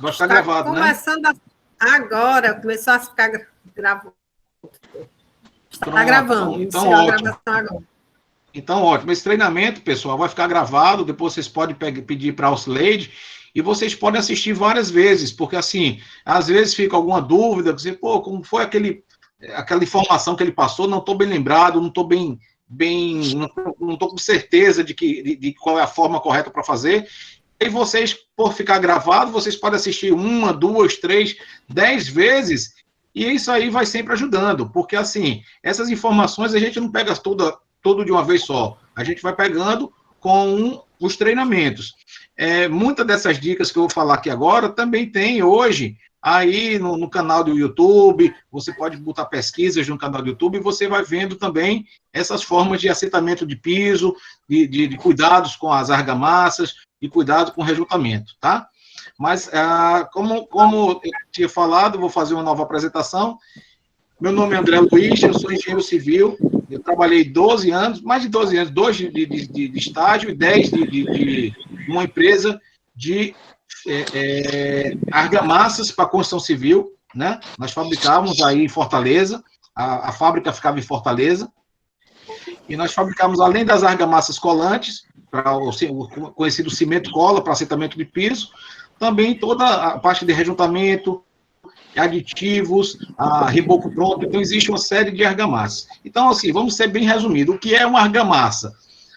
Vai ficar gravado, começando né? Agora, começou a ficar gravado. Está gravando, então iniciou a ótimo. gravação agora. Então, ótimo. Esse treinamento, pessoal, vai ficar gravado, depois vocês podem pedir para a Auxileide, e vocês podem assistir várias vezes, porque, assim, às vezes fica alguma dúvida, você, pô, como foi aquela informação que ele passou, não estou bem lembrado, não estou não estou com certeza de qual é a forma correta para fazer. E vocês, por ficar gravado, vocês podem assistir 1, 2, 3, 10 vezes, e isso aí vai sempre ajudando, porque, assim, essas informações a gente não pega tudo de uma vez só, a gente vai pegando com os treinamentos. Muitas dessas dicas que eu vou falar aqui agora também tem hoje aí no canal do YouTube, você pode botar pesquisas no canal do YouTube e você vai vendo também essas formas de assentamento de piso, de cuidados com as argamassas, de cuidado com o rejuntamento, tá? Mas, como eu tinha falado, vou fazer uma nova apresentação. Meu nome é André Luiz, eu sou engenheiro civil, eu trabalhei 12 anos, mais de 12 anos, 2 de estágio e 10 de uma empresa de argamassas para construção civil, né? Nós fabricávamos aí em Fortaleza, a fábrica ficava em Fortaleza, e nós fabricávamos, além das argamassas colantes, para o conhecido cimento cola, para assentamento de piso, também toda a parte de rejuntamento, aditivos, reboco pronto, então existe uma série de argamassas. Então, assim, vamos ser bem resumido. O que é uma argamassa?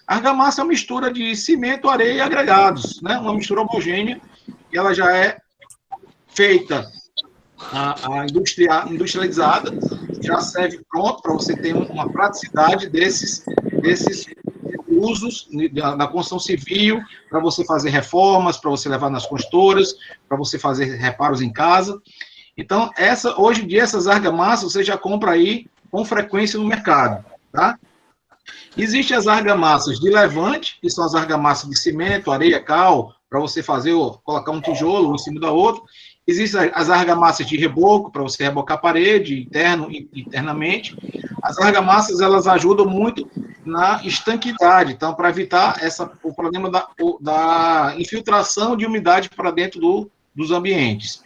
A argamassa é uma mistura de cimento, areia e agregados, né? Uma mistura homogênea, que ela já é feita, industrializada, já serve pronto para você ter uma praticidade desses usos da construção civil, para você fazer reformas, para você levar nas construtoras, para você fazer reparos em casa. Então, hoje em dia, essas argamassas você já compra aí com frequência no mercado, tá? Existem as argamassas de levante, que são as argamassas de cimento, areia, cal, para você colocar um tijolo um em cima da outra. Existem as argamassas de reboco, para você rebocar a parede, internamente. As argamassas, elas ajudam muito na estanquidade, então, para evitar o problema da infiltração de umidade para dentro dos ambientes.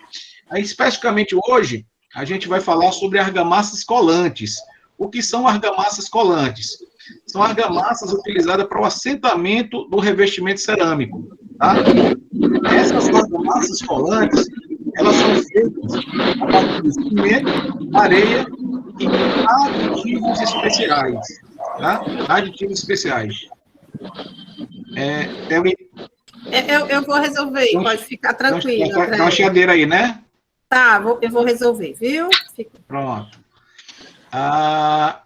Aí, especificamente hoje, a gente vai falar sobre argamassas colantes. O que são argamassas colantes? São argamassas utilizadas para o assentamento do revestimento cerâmico. Tá? Essas argamassas colantes, elas são feitas a partir de cimento, areia e aditivos especiais. Tá? Aditivos especiais. Eu vou resolver, pode ficar tranquilo. Tem uma chiadeira aí, né? Tá, eu vou resolver, viu? Pronto.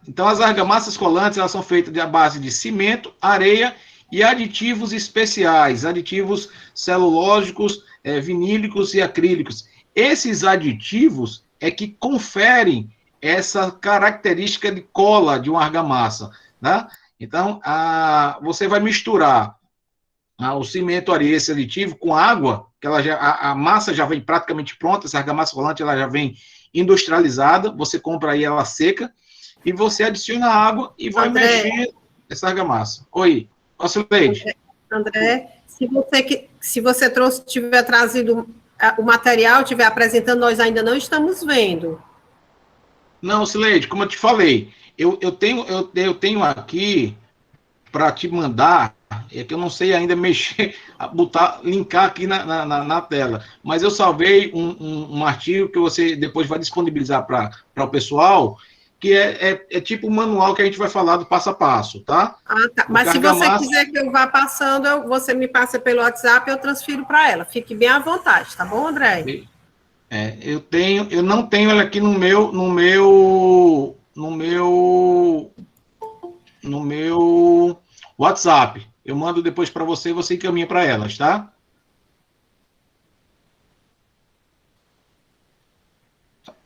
Então, as argamassas colantes, elas são feitas à base de cimento, areia e aditivos especiais, aditivos celulósicos, vinílicos e acrílicos. Esses aditivos é que conferem essa característica de cola de uma argamassa, né? Então, você vai misturar o cimento, areia, esse aditivo com água, que a massa já vem praticamente pronta, essa argamassa colante ela já vem industrializada, você compra aí ela seca, e você adiciona água e vai mexer essa argamassa. Oi, Auxileide. André, se você tiver trazido o material, estiver apresentando, nós ainda não estamos vendo. Não, Auxileide, como eu te falei, eu tenho aqui para te mandar, é que eu não sei ainda mexer, linkar aqui na tela, mas eu salvei um artigo que você depois vai disponibilizar para o pessoal, que é tipo um manual que a gente vai falar do passo a passo, tá? Tá. Mas se você quiser que eu vá passando, você me passa pelo WhatsApp, eu transfiro para ela. Fique bem à vontade, tá bom, André? Eu não tenho ela aqui no meu WhatsApp. Eu mando depois para você e você encaminha para elas, tá?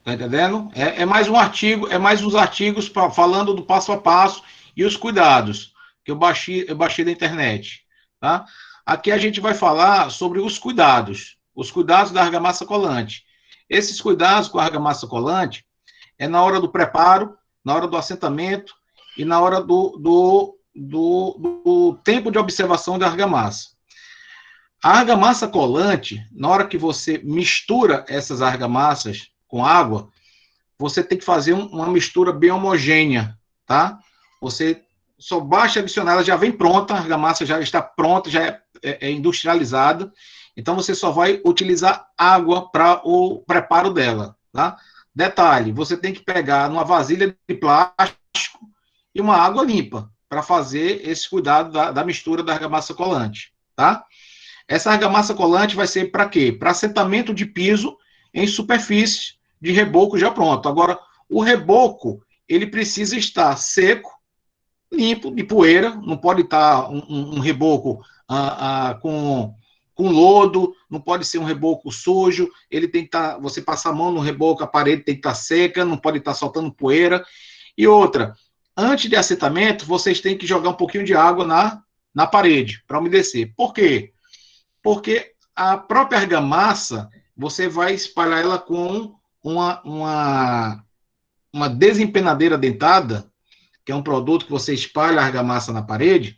Tá entendendo? É mais um artigo, mais uns artigos falando do passo a passo e os cuidados que eu baixei da internet, tá? Aqui a gente vai falar sobre os cuidados da argamassa colante. Esses cuidados com a argamassa colante é na hora do preparo, na hora do assentamento e na hora do tempo de observação da argamassa. A argamassa colante, na hora que você mistura essas argamassas com água, você tem que fazer uma mistura bem homogênea, tá? Você só basta adicionar, ela já vem pronta, a argamassa já está pronta, já é industrializada, então você só vai utilizar água para o preparo dela, tá? Detalhe, você tem que pegar numa vasilha de plástico e uma água limpa para fazer esse cuidado da mistura da argamassa colante, tá? Essa argamassa colante vai ser para quê? Para assentamento de piso em superfícies de reboco já pronto. Agora, o reboco, ele precisa estar seco, limpo, de poeira, não pode estar um reboco com lodo, não pode ser um reboco sujo, ele tem que estar, você passa a mão no reboco, a parede tem que estar seca, não pode estar soltando poeira. E outra, antes de assentamento, vocês têm que jogar um pouquinho de água na parede, para umedecer. Por quê? Porque a própria argamassa, você vai espalhar ela com uma desempenadeira dentada, que é um produto que você espalha a argamassa na parede,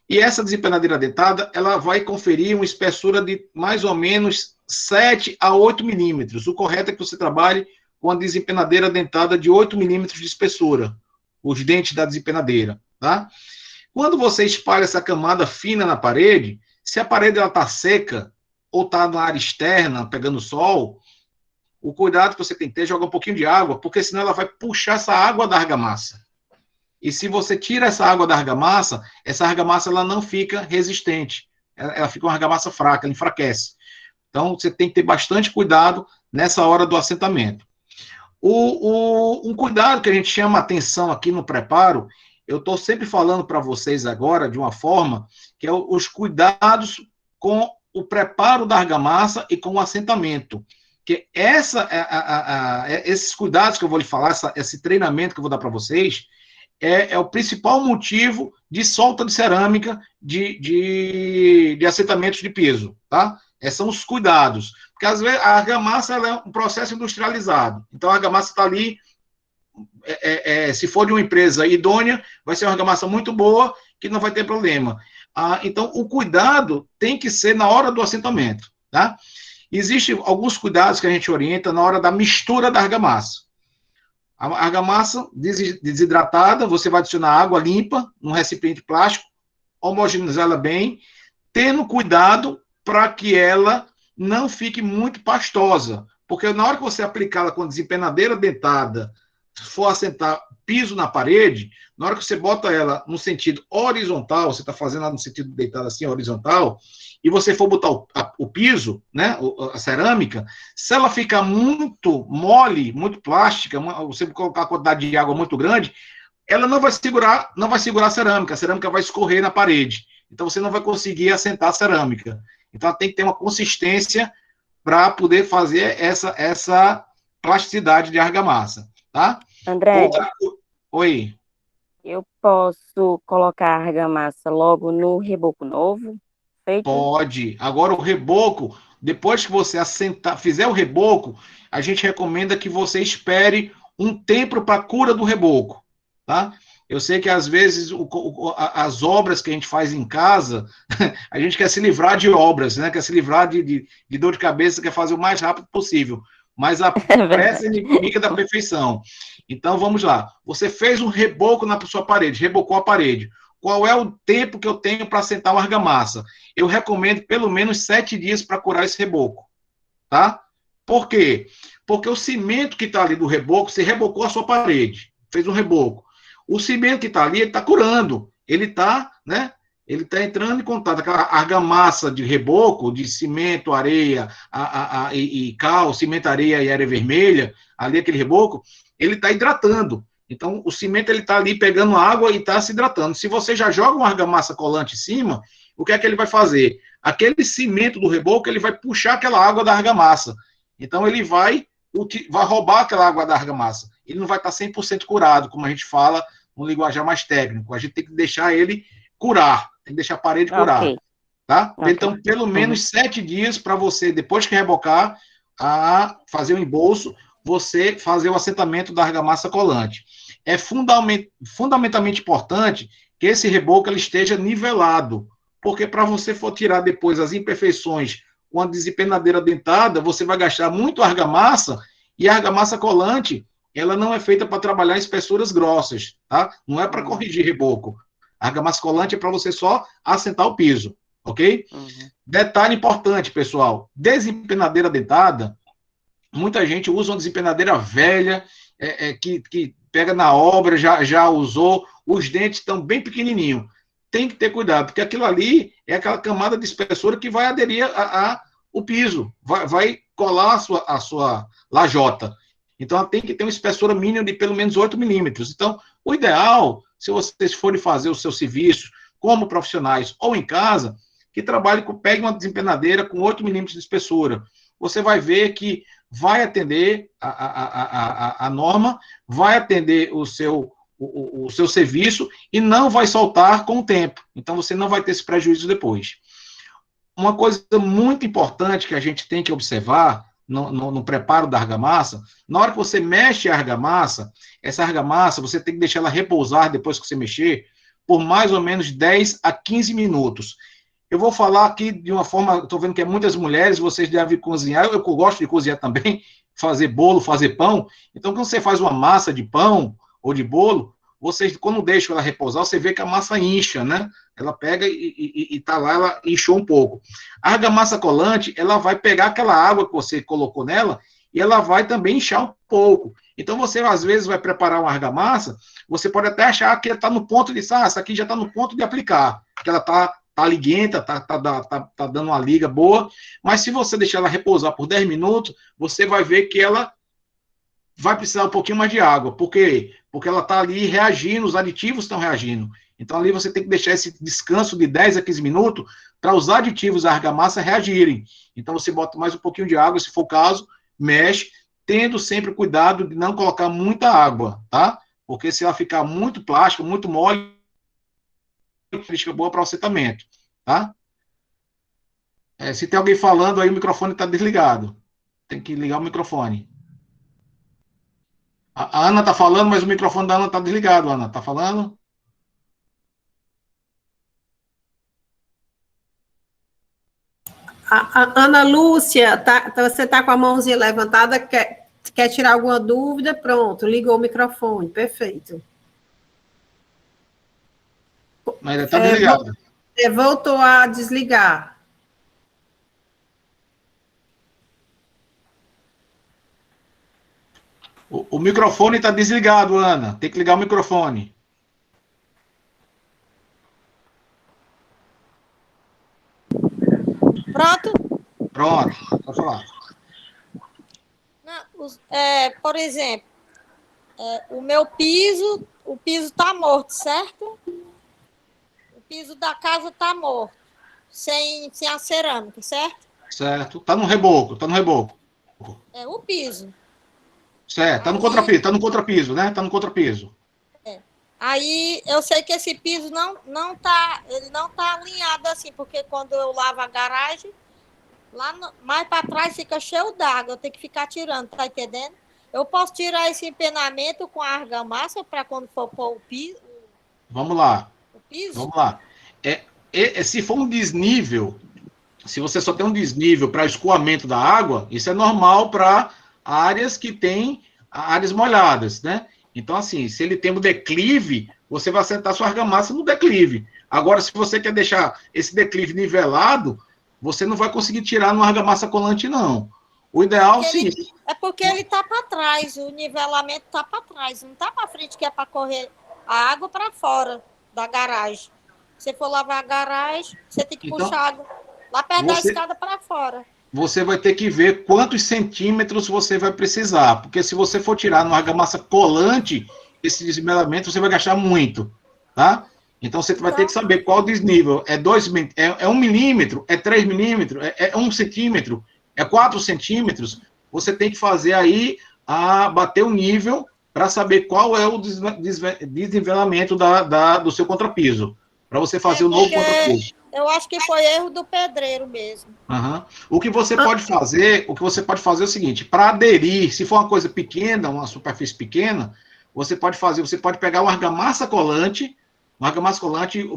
e essa desempenadeira dentada, ela vai conferir uma espessura de mais ou menos 7 a 8 milímetros. O correto é que você trabalhe com a desempenadeira dentada de 8 milímetros de espessura, os dentes da desempenadeira, tá? Quando você espalha essa camada fina na parede, se a parede está seca ou está na área externa, pegando sol, o cuidado que você tem que ter é jogar um pouquinho de água, porque senão ela vai puxar essa água da argamassa. E se você tira essa água da argamassa, essa argamassa ela não fica resistente. Ela fica uma argamassa fraca, ela enfraquece. Então, você tem que ter bastante cuidado nessa hora do assentamento. Um cuidado que a gente chama atenção aqui no preparo, eu estou sempre falando para vocês agora de uma forma que é os cuidados com o preparo da argamassa e com o assentamento. Que esses cuidados que eu vou lhe falar, esse treinamento que eu vou dar para vocês, é o principal motivo de solta de cerâmica de assentamentos de piso, tá? Esses são os cuidados. Porque, às vezes, a argamassa ela é um processo industrializado. Então, a argamassa está ali, se for de uma empresa idônea, vai ser uma argamassa muito boa, que não vai ter problema. Então, o cuidado tem que ser na hora do assentamento, tá? Existem alguns cuidados que a gente orienta na hora da mistura da argamassa. A argamassa desidratada, você vai adicionar água limpa num recipiente plástico, homogeneizar ela bem, tendo cuidado para que ela não fique muito pastosa, porque na hora que você aplicar ela com a desempenadeira dentada, for assentar piso na parede, na hora que você bota ela no sentido horizontal, você está fazendo ela no sentido deitado assim, horizontal, e você for botar o piso, né, a cerâmica, se ela ficar muito mole, muito plástica, você colocar a quantidade de água muito grande, ela não vai segurar a cerâmica vai escorrer na parede. Então você não vai conseguir assentar a cerâmica. Então ela tem que ter uma consistência para poder fazer essa plasticidade de argamassa, tá? André, Oi. eu posso colocar a argamassa logo no reboco novo? Feito? Pode. Agora o reboco, depois que você fizer o reboco, a gente recomenda que você espere um tempo para a cura do reboco, tá? Eu sei que às vezes as obras que a gente faz em casa, a gente quer se livrar de obras, né? Quer se livrar de dor de cabeça, quer fazer o mais rápido possível. Mas a pressa é inimiga da perfeição. Então vamos lá. Você fez um reboco na sua parede, rebocou a parede. Qual é o tempo que eu tenho para assentar uma argamassa? Eu recomendo pelo menos 7 dias para curar esse reboco, tá? Por quê? Porque o cimento que está ali do reboco, você rebocou a sua parede, fez um reboco. O cimento que está ali, ele está curando, ele está, né? Ele está entrando em contato, aquela argamassa de reboco, de cimento, areia e cal, cimento, areia e areia vermelha, ali aquele reboco, ele está hidratando. Então, o cimento ele está ali pegando água e está se hidratando. Se você já joga uma argamassa colante em cima, o que é que ele vai fazer? Aquele cimento do reboco, ele vai puxar aquela água da argamassa. Então, ele vai roubar aquela água da argamassa. Ele não vai estar 100% curado, como a gente fala no linguajar mais técnico. A gente tem que deixar ele curar, tem que deixar a parede curar. Okay. Tá? Okay. Então, pelo menos 7 dias para você, depois que rebocar, fazer o embolso, você fazer o assentamento da argamassa colante. É fundamentalmente importante que esse reboco ele esteja nivelado, porque para você for tirar depois as imperfeições com a desempenadeira dentada, você vai gastar muito argamassa, e a argamassa colante, ela não é feita para trabalhar em espessuras grossas, tá? Não é para corrigir reboco. A argamassa colante é para você só assentar o piso, ok? Detalhe importante, pessoal, desempenadeira dentada, muita gente usa uma desempenadeira velha, que pega na obra, já usou, os dentes estão bem pequenininhos. Tem que ter cuidado, porque aquilo ali é aquela camada de espessura que vai aderir o piso, vai colar a sua lajota. Então, ela tem que ter uma espessura mínima de pelo menos 8 milímetros. Então, o ideal, se vocês forem fazer o seu serviço como profissionais ou em casa, que trabalhe pegue uma desempenadeira com 8 milímetros de espessura. Você vai ver que vai atender a norma, vai atender o seu serviço e não vai soltar com o tempo. Então, você não vai ter esse prejuízo depois. Uma coisa muito importante que a gente tem que observar no preparo da argamassa, na hora que você mexe a argamassa, essa argamassa, você tem que deixar ela repousar depois que você mexer, por mais ou menos 10 a 15 minutos. Eu vou falar aqui de uma forma, estou vendo que é muitas mulheres, vocês devem cozinhar, eu gosto de cozinhar também, fazer bolo, fazer pão. Então, quando você faz uma massa de pão ou de bolo, vocês, quando deixam ela repousar, você vê que a massa incha, né? Ela pega e tá lá, ela inchou um pouco. A argamassa colante, ela vai pegar aquela água que você colocou nela e ela vai também inchar um pouco. Então, você, às vezes, vai preparar uma argamassa, você pode até achar que ela está no ponto de, essa aqui já está no ponto de aplicar, que ela está liguenta, tá dando uma liga boa, mas se você deixar ela repousar por 10 minutos, você vai ver que ela vai precisar um pouquinho mais de água. Por quê? Porque ela está ali reagindo, os aditivos estão reagindo. Então, ali você tem que deixar esse descanso de 10 a 15 minutos para os aditivos da argamassa reagirem. Então, você bota mais um pouquinho de água, se for o caso, mexe, tendo sempre cuidado de não colocar muita água, tá? Porque se ela ficar muito plástica, muito mole, crítica boa para o assentamento, tá? Se tem alguém falando aí, o microfone está desligado. Tem que ligar o microfone. A Ana está falando, mas o microfone da Ana está desligado, Ana. Está falando? A Ana Lúcia, você está com a mãozinha levantada, quer tirar alguma dúvida? Pronto, ligou o microfone, perfeito. Mas ele está desligado. Voltou a desligar. O microfone está desligado, Ana. Tem que ligar o microfone. Pronto? Pronto, pode falar. Por exemplo, o meu piso, o piso está morto, certo? O piso da casa está morto, sem a cerâmica, certo? Certo. Está no reboco, É o piso. Certo, está no contrapiso, né? Está no contrapiso. Aí eu sei que esse piso não tá alinhado assim, porque quando eu lavo a garagem, mais para trás fica cheio d'água, eu tenho que ficar tirando, tá entendendo? Eu posso tirar esse empenamento com a argamassa para quando for pôr o piso? Vamos lá. O piso? Vamos lá. Se for um desnível, se você só tem um desnível para escoamento da água, isso é normal para áreas que têm áreas molhadas, né? Então, assim, se ele tem um declive, você vai assentar sua argamassa no declive. Agora, se você quer deixar esse declive nivelado, você não vai conseguir tirar no argamassa colante, não. O ideal, sim. É porque ele está para trás, o nivelamento está para trás, não está para frente, que é para correr a água para fora da garagem. Se for lavar a garagem, você tem que puxar a água lá perto da escada para fora. Você vai ter que ver quantos centímetros você vai precisar, porque se você for tirar no argamassa colante, esse desnivelamento você vai gastar muito, tá? Então você vai ter que saber qual o desnível. É 1 milímetro, é 3 milímetros, é 1 centímetro, é 4 centímetros. Você tem que fazer aí, bater o nível para saber qual é o desnivelamento do seu contrapiso, para você fazer o novo contrapiso. Eu acho que foi erro do pedreiro mesmo. Uhum. O que você pode fazer é o seguinte: para aderir, se for uma coisa pequena, uma superfície pequena, você pode pegar uma argamassa colante,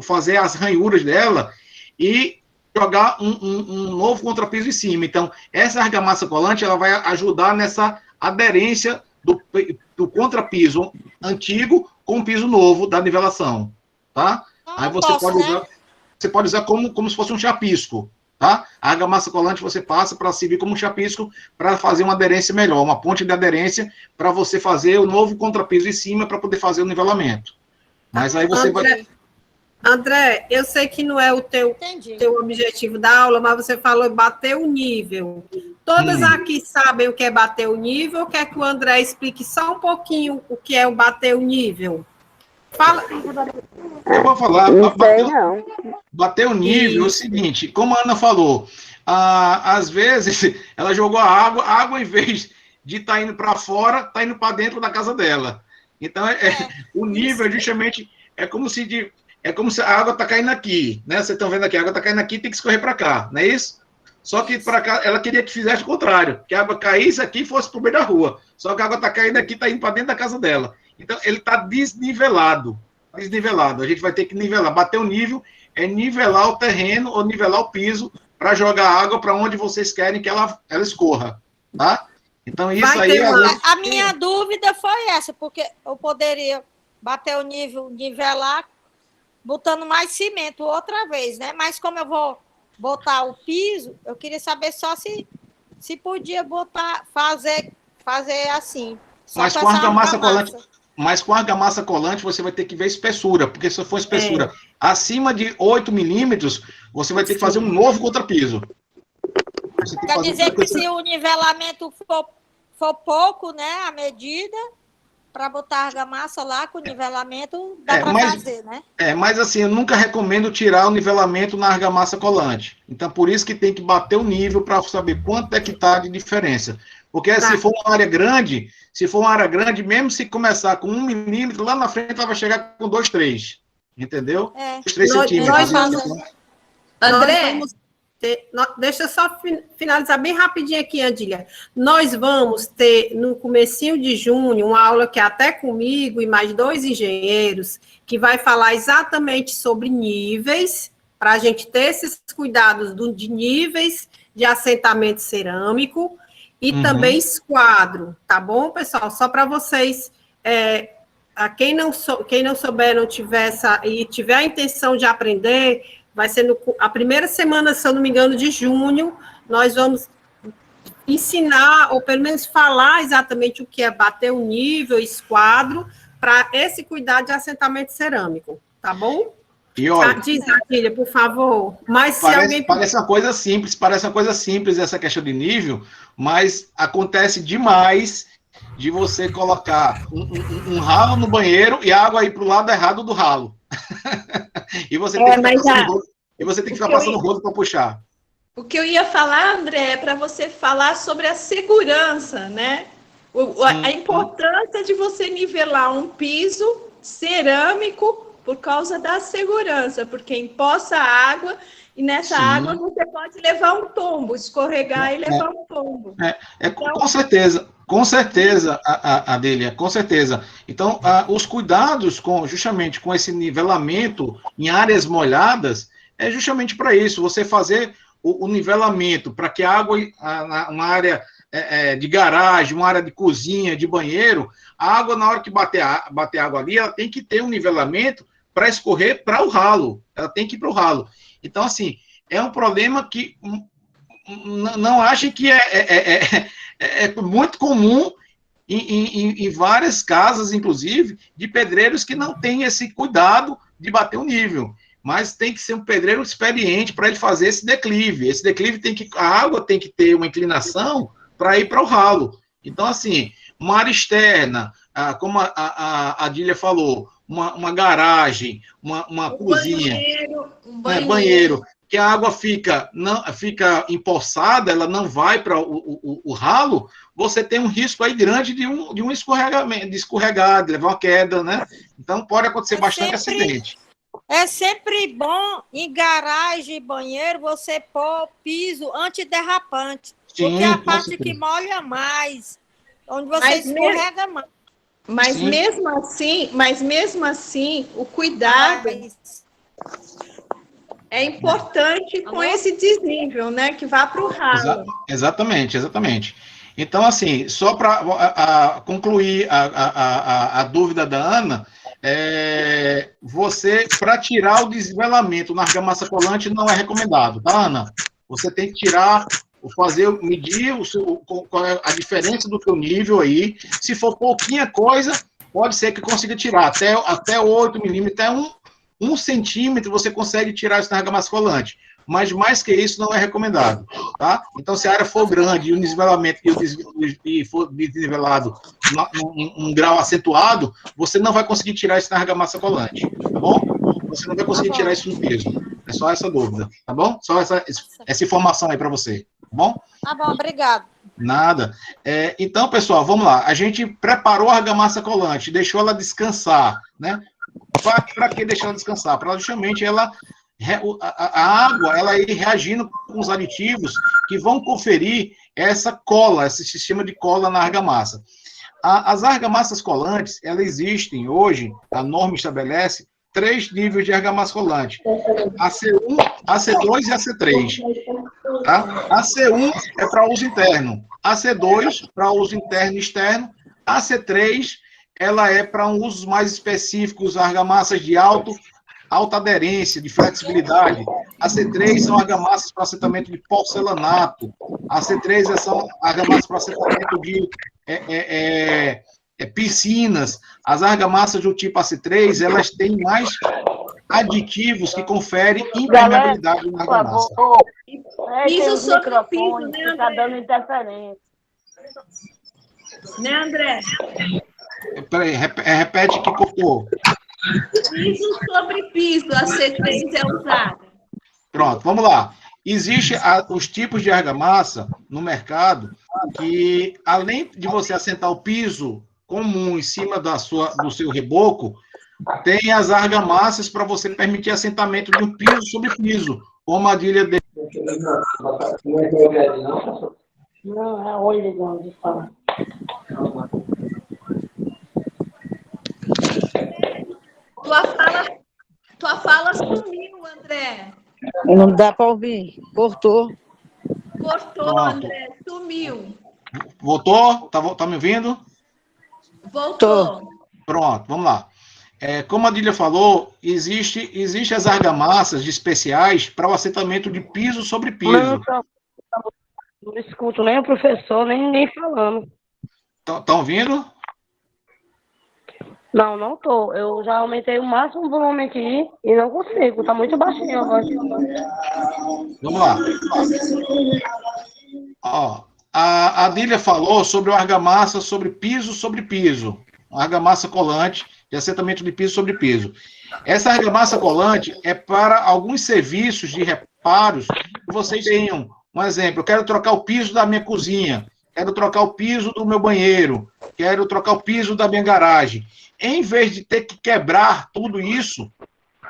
fazer as ranhuras dela e jogar um novo contrapiso em cima. Então, essa argamassa colante, ela vai ajudar nessa aderência do contrapiso antigo com o piso novo da nivelação, tá? Aí você pode usar como se fosse um chapisco, tá? A argamassa colante você passa para servir como um chapisco para fazer uma aderência melhor, uma ponte de aderência para você fazer o novo contrapiso em cima para poder fazer o nivelamento. Mas aí você vai... André, eu sei que não é o teu objetivo da aula, mas você falou bater o nível. Todas aqui sabem o que é bater o nível, ou quer que o André explique só um pouquinho o que é o bater o nível? Fala. Eu vou falar. Não sei, não. Bater o nível é o seguinte, como a Ana falou, às vezes ela jogou a água em vez de estar indo para fora, está indo para dentro da casa dela. Então, o nível, justamente, é como se a água está caindo aqui, né? Vocês estão vendo aqui, a água está caindo aqui, tem que escorrer para cá, não é isso? Só que para cá, ela queria que fizesse o contrário, que a água caísse aqui e fosse para o meio da rua. Só que a água está caindo aqui, está indo para dentro da casa dela. Então, ele está desnivelado. A gente vai ter que nivelar. Bater o nível é nivelar o terreno ou nivelar o piso para jogar água para onde vocês querem que ela escorra, tá? Então, isso aí... A minha dúvida foi essa, porque eu poderia bater o nível, nivelar, botando mais cimento outra vez, né? Mas como eu vou botar o piso, eu queria saber só se podia fazer assim. Mas com a argamassa colante... Mas com a argamassa colante, você vai ter que ver espessura, porque se for espessura acima de 8 milímetros, você vai ter que fazer um novo contrapiso. Quer dizer que se o nivelamento for pouco, né, a medida, para botar a argamassa lá com o nivelamento, dá para fazer, né? Mas assim, eu nunca recomendo tirar o nivelamento na argamassa colante. Então, por isso que tem que bater o nível para saber quanto é que está de diferença. Porque se for uma área grande, mesmo se começar com 1 milímetro, lá na frente ela vai chegar com 2, 3. Entendeu? 3 centímetros. André, deixa eu só finalizar bem rapidinho aqui, Andília. Nós vamos ter, no comecinho de junho, uma aula que é até comigo e mais 2 engenheiros, que vai falar exatamente sobre níveis, para a gente ter esses cuidados de níveis de assentamento cerâmico, e também esquadro, tá bom, pessoal? Só para vocês, quem não souber, não tiver e tiver a intenção de aprender, vai ser a primeira semana, se eu não me engano, de junho, nós vamos ensinar, ou pelo menos falar exatamente o que é bater o nível, esquadro, para esse cuidado de assentamento cerâmico, tá bom? E olha, diz, Atília, por favor. Mas parece uma coisa simples essa questão de nível, mas acontece demais de você colocar um ralo no banheiro e a água ir para o lado errado do ralo. E você tem que ficar passando rodo para puxar. O que eu ia falar, André, é para você falar sobre a segurança, né? A importância de você nivelar um piso cerâmico por causa da segurança, porque empoça a água e nessa água você pode levar um tombo, escorregar e levar um tombo. Então, com certeza, Adélia, com certeza. Então, os cuidados justamente com esse nivelamento em áreas molhadas é justamente para isso, você fazer o nivelamento para que a água, uma área de garagem, uma área de cozinha, de banheiro, a água, na hora que bater água ali, ela tem que ter um nivelamento para escorrer para o ralo. Ela tem que ir para o ralo. Então, assim, é um problema que não achem que é muito comum em várias casas, inclusive, de pedreiros que não têm esse cuidado de bater o nível. Mas tem que ser um pedreiro experiente para ele fazer esse declive. Esse declive a água tem que ter uma inclinação para ir para o ralo. Então, assim, uma área externa, como a Adília falou, uma garagem, uma cozinha, banheiro, que a água fica empoçada, ela não vai para o ralo, você tem um risco aí grande de um escorregamento, de escorregar, de levar uma queda, né? Então pode acontecer bastante acidente. É sempre bom em garagem e banheiro você pôr piso antiderrapante, porque é a parte que molha mais, onde você escorrega mais. Mas mesmo assim, o cuidado... É importante com esse desnível, né? Que vá para o ralo. Exatamente, exatamente. Então, assim, só para concluir a dúvida da Ana, você, para tirar o desvelamento na argamassa colante, não é recomendado, tá, Ana? Você tem que tirar, medir qual é a diferença do teu nível aí. Se for pouquinha coisa, pode ser que consiga tirar. Até 8 milímetros, até 1 centímetro, você consegue tirar isso na argamassa colante. Mas mais que isso não é recomendado, tá? Então, se a área for grande e o nivelamento e for desnivelado em um grau acentuado, você não vai conseguir tirar isso na argamassa colante, tá bom? Você não vai conseguir tirar isso no piso. É só essa dúvida, tá bom? Só essa informação aí para você, tá bom? Tá bom, obrigado. Nada. Então, pessoal, vamos lá. A gente preparou a argamassa colante, deixou ela descansar, né? Para que deixar ela descansar? Para justamente a água ela ir reagindo com os aditivos que vão conferir essa cola, esse sistema de cola na argamassa. As argamassas colantes, elas existem hoje, a norma estabelece 3 níveis de argamassa colante: AC1, AC2 e AC3. Tá? AC1 é para uso interno, AC2 para uso interno e externo, AC3 ela é para usos mais específicos, argamassas de alta aderência, de flexibilidade. A C3 são argamassas para assentamento de porcelanato. A C3 são argamassas para assentamento de piscinas. As argamassas do tipo AC3, elas têm mais aditivos que conferem impermeabilidade na argamassa. Piso sobre piso, né, André? Está dando interferência. Né, André? Peraí, repete que cortou. Piso sobre piso, a C3 é usada. Pronto, vamos lá. Existem os tipos de argamassa no mercado que, além de você assentar o piso comum em cima do seu reboco, tem as argamassas para você permitir assentamento de um piso sobre piso, como a Adília dele. Não, é olho de fala. Tua fala sumiu, André. Não dá para ouvir. Cortou. Cortou, Pronto. André. Sumiu. Voltou? Tá me ouvindo? Voltou. Pronto, vamos lá. Como a Adília falou, existe as argamassas especiais para o assentamento de piso sobre piso. Não escuto nem o professor, nem ninguém falando. Estão ouvindo? Não, não tô. Eu já aumentei o máximo do volume aqui e não consigo. Tá muito baixinho agora. Vamos lá. Ó, a Adília falou sobre o argamassa sobre piso. Argamassa colante de assentamento de piso sobre piso. Essa argamassa colante é para alguns serviços de reparos que vocês tenham. Um exemplo, eu quero trocar o piso da minha cozinha, quero trocar o piso do meu banheiro, quero trocar o piso da minha garagem. Em vez de ter que quebrar tudo isso,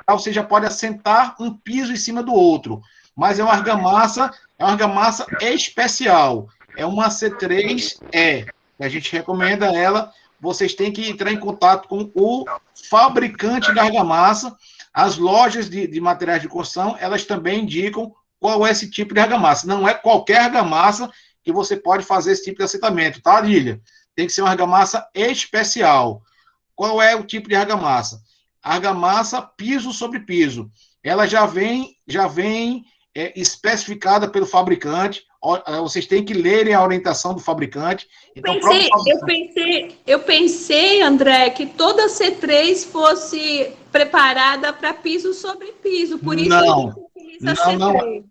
você já pode assentar um piso em cima do outro. Mas é uma argamassa especial. É uma C3E. A gente recomenda ela. Vocês têm que entrar em contato com o fabricante da argamassa. As lojas de materiais de construção, elas também indicam qual é esse tipo de argamassa. Não é qualquer argamassa que você pode fazer esse tipo de assentamento, tá, Lília? Tem que ser uma argamassa especial. Qual é o tipo de argamassa? Argamassa piso sobre piso. Ela já vem especificada pelo fabricante. Vocês têm que lerem a orientação do fabricante. Então, eu pensei, André, que toda C3 fosse preparada para piso sobre piso. Por isso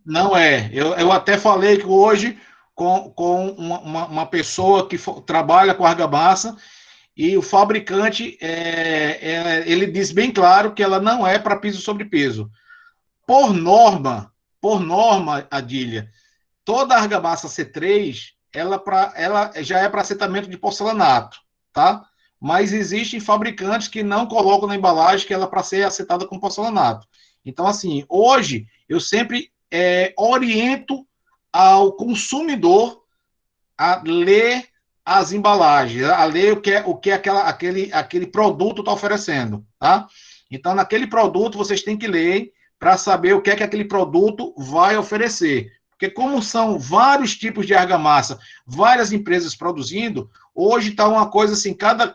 não é. Eu até falei que hoje com uma pessoa que trabalha com argamassa, e o fabricante, ele diz bem claro que ela não é para piso sobre piso. Por norma, Adília, toda argamassa C3, ela já é para assentamento de porcelanato, tá? Mas existem fabricantes que não colocam na embalagem que ela é para ser assentada com porcelanato. Então, assim, hoje, eu sempre oriento ao consumidor a ler as embalagens, a ler o que aquele produto está oferecendo, tá? Então, naquele produto, vocês têm que ler para saber o que é que aquele produto vai oferecer. Porque como são vários tipos de argamassa, várias empresas produzindo, hoje está uma coisa assim, cada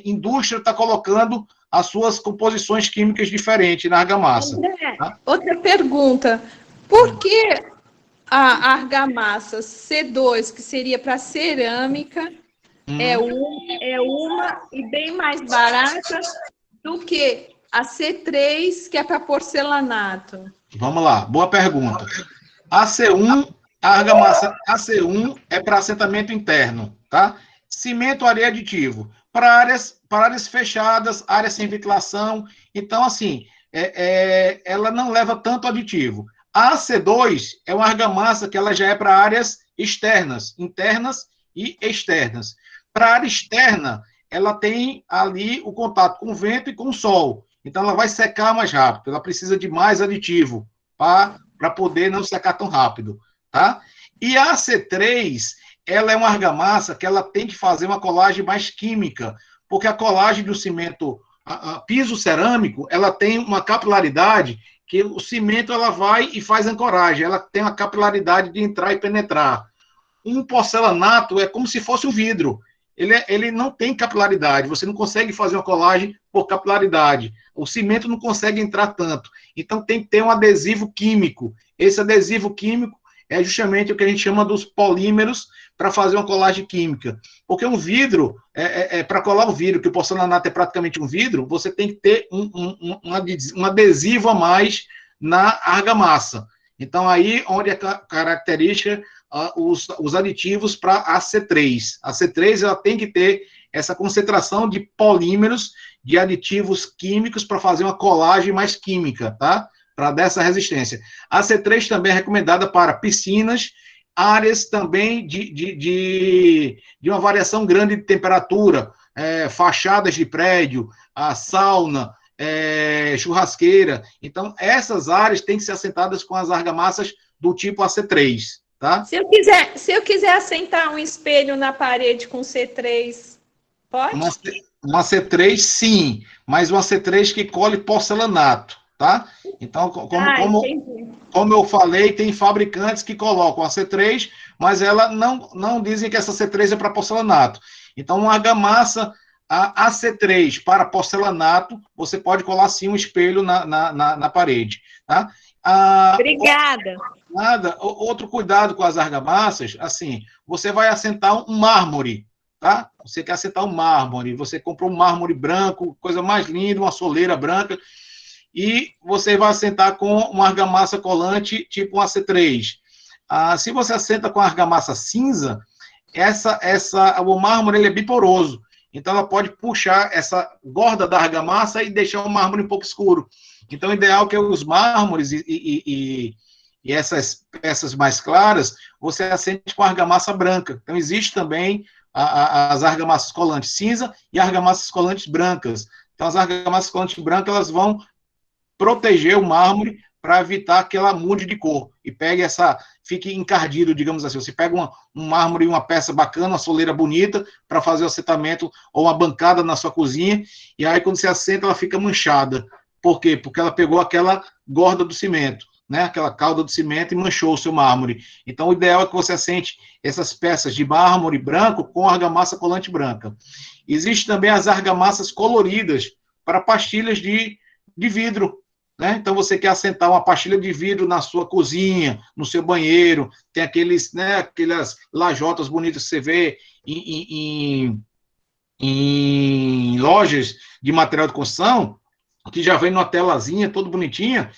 indústria está colocando as suas composições químicas diferentes na argamassa. André, Tá? outra pergunta. Por que a argamassa C2, que seria para cerâmica, é uma e bem mais barata do que a C3, que é para porcelanato? Vamos lá, boa pergunta. A C1, a argamassa AC1 é para assentamento interno, tá? Cimento, areia, aditivo. Para áreas fechadas, áreas sem ventilação. Então, assim, ela não leva tanto aditivo. A AC2 é uma argamassa que ela já é para áreas externas, internas e externas. Para a área externa, ela tem ali o contato com o vento e com o sol. Então, ela vai secar mais rápido. Ela precisa de mais aditivo para poder não secar tão rápido, tá? E a C3, ela é uma argamassa que ela tem que fazer uma colagem mais química, porque a colagem do cimento, a piso cerâmico, ela tem uma capilaridade que o cimento ela vai e faz ancoragem, ela tem uma capilaridade de entrar e penetrar. Um porcelanato é como se fosse um vidro. Ele não tem capilaridade, você não consegue fazer uma colagem por capilaridade. O cimento não consegue entrar tanto. Então, tem que ter um adesivo químico. Esse adesivo químico é justamente o que a gente chama dos polímeros para fazer uma colagem química. Porque um vidro, para colar um vidro, que o porcelanato é praticamente um vidro, você tem que ter um adesivo a mais na argamassa. Então, aí onde é característica os aditivos para a C3. A C3 ela tem que ter essa concentração de polímeros, de aditivos químicos para fazer uma colagem mais química, tá? Para dar essa resistência. A C3 também é recomendada para piscinas, áreas também de uma variação grande de temperatura, fachadas de prédio, a sauna, churrasqueira. Então, essas áreas têm que ser assentadas com as argamassas do tipo AC3, tá? Se eu quiser assentar um espelho na parede com C3, pode? Uma C3, sim, mas uma C3 que colhe porcelanato, tá? Então, como eu falei, tem fabricantes que colocam a C3, mas ela não dizem que essa C3 é para porcelanato. Então, uma argamassa a C3 para porcelanato, você pode colar sim um espelho na parede, tá? Obrigada. Nada. Outro cuidado com as argamassas, assim, você vai assentar um mármore, tá? Você quer assentar um mármore, você comprou um mármore branco, coisa mais linda, uma soleira branca, e você vai assentar com uma argamassa colante tipo uma C3. Se você assenta com a argamassa cinza, o mármore ele é biporoso, então ela pode puxar essa borda da argamassa e deixar o mármore um pouco escuro. Então, o ideal é que os mármores e essas peças mais claras, você assente com argamassa branca. Então, existe também as argamassas colantes cinza e argamassas colantes brancas. Então, as argamassas colantes brancas, elas vão proteger o mármore para evitar que ela mude de cor e fique encardido, digamos assim. Você pega um mármore e uma peça bacana, uma soleira bonita, para fazer o assentamento, ou uma bancada na sua cozinha, e aí, quando você assenta, ela fica manchada. Por quê? Porque ela pegou aquela gorda do cimento, né? Aquela calda do cimento e manchou o seu mármore. Então, o ideal é que você assente essas peças de mármore branco com argamassa colante branca. Existem também as argamassas coloridas para pastilhas de vidro, né? Então, você quer assentar uma pastilha de vidro na sua cozinha, no seu banheiro, tem aquelas lajotas bonitas que você vê em lojas de material de construção, que já vem numa telazinha, toda bonitinha.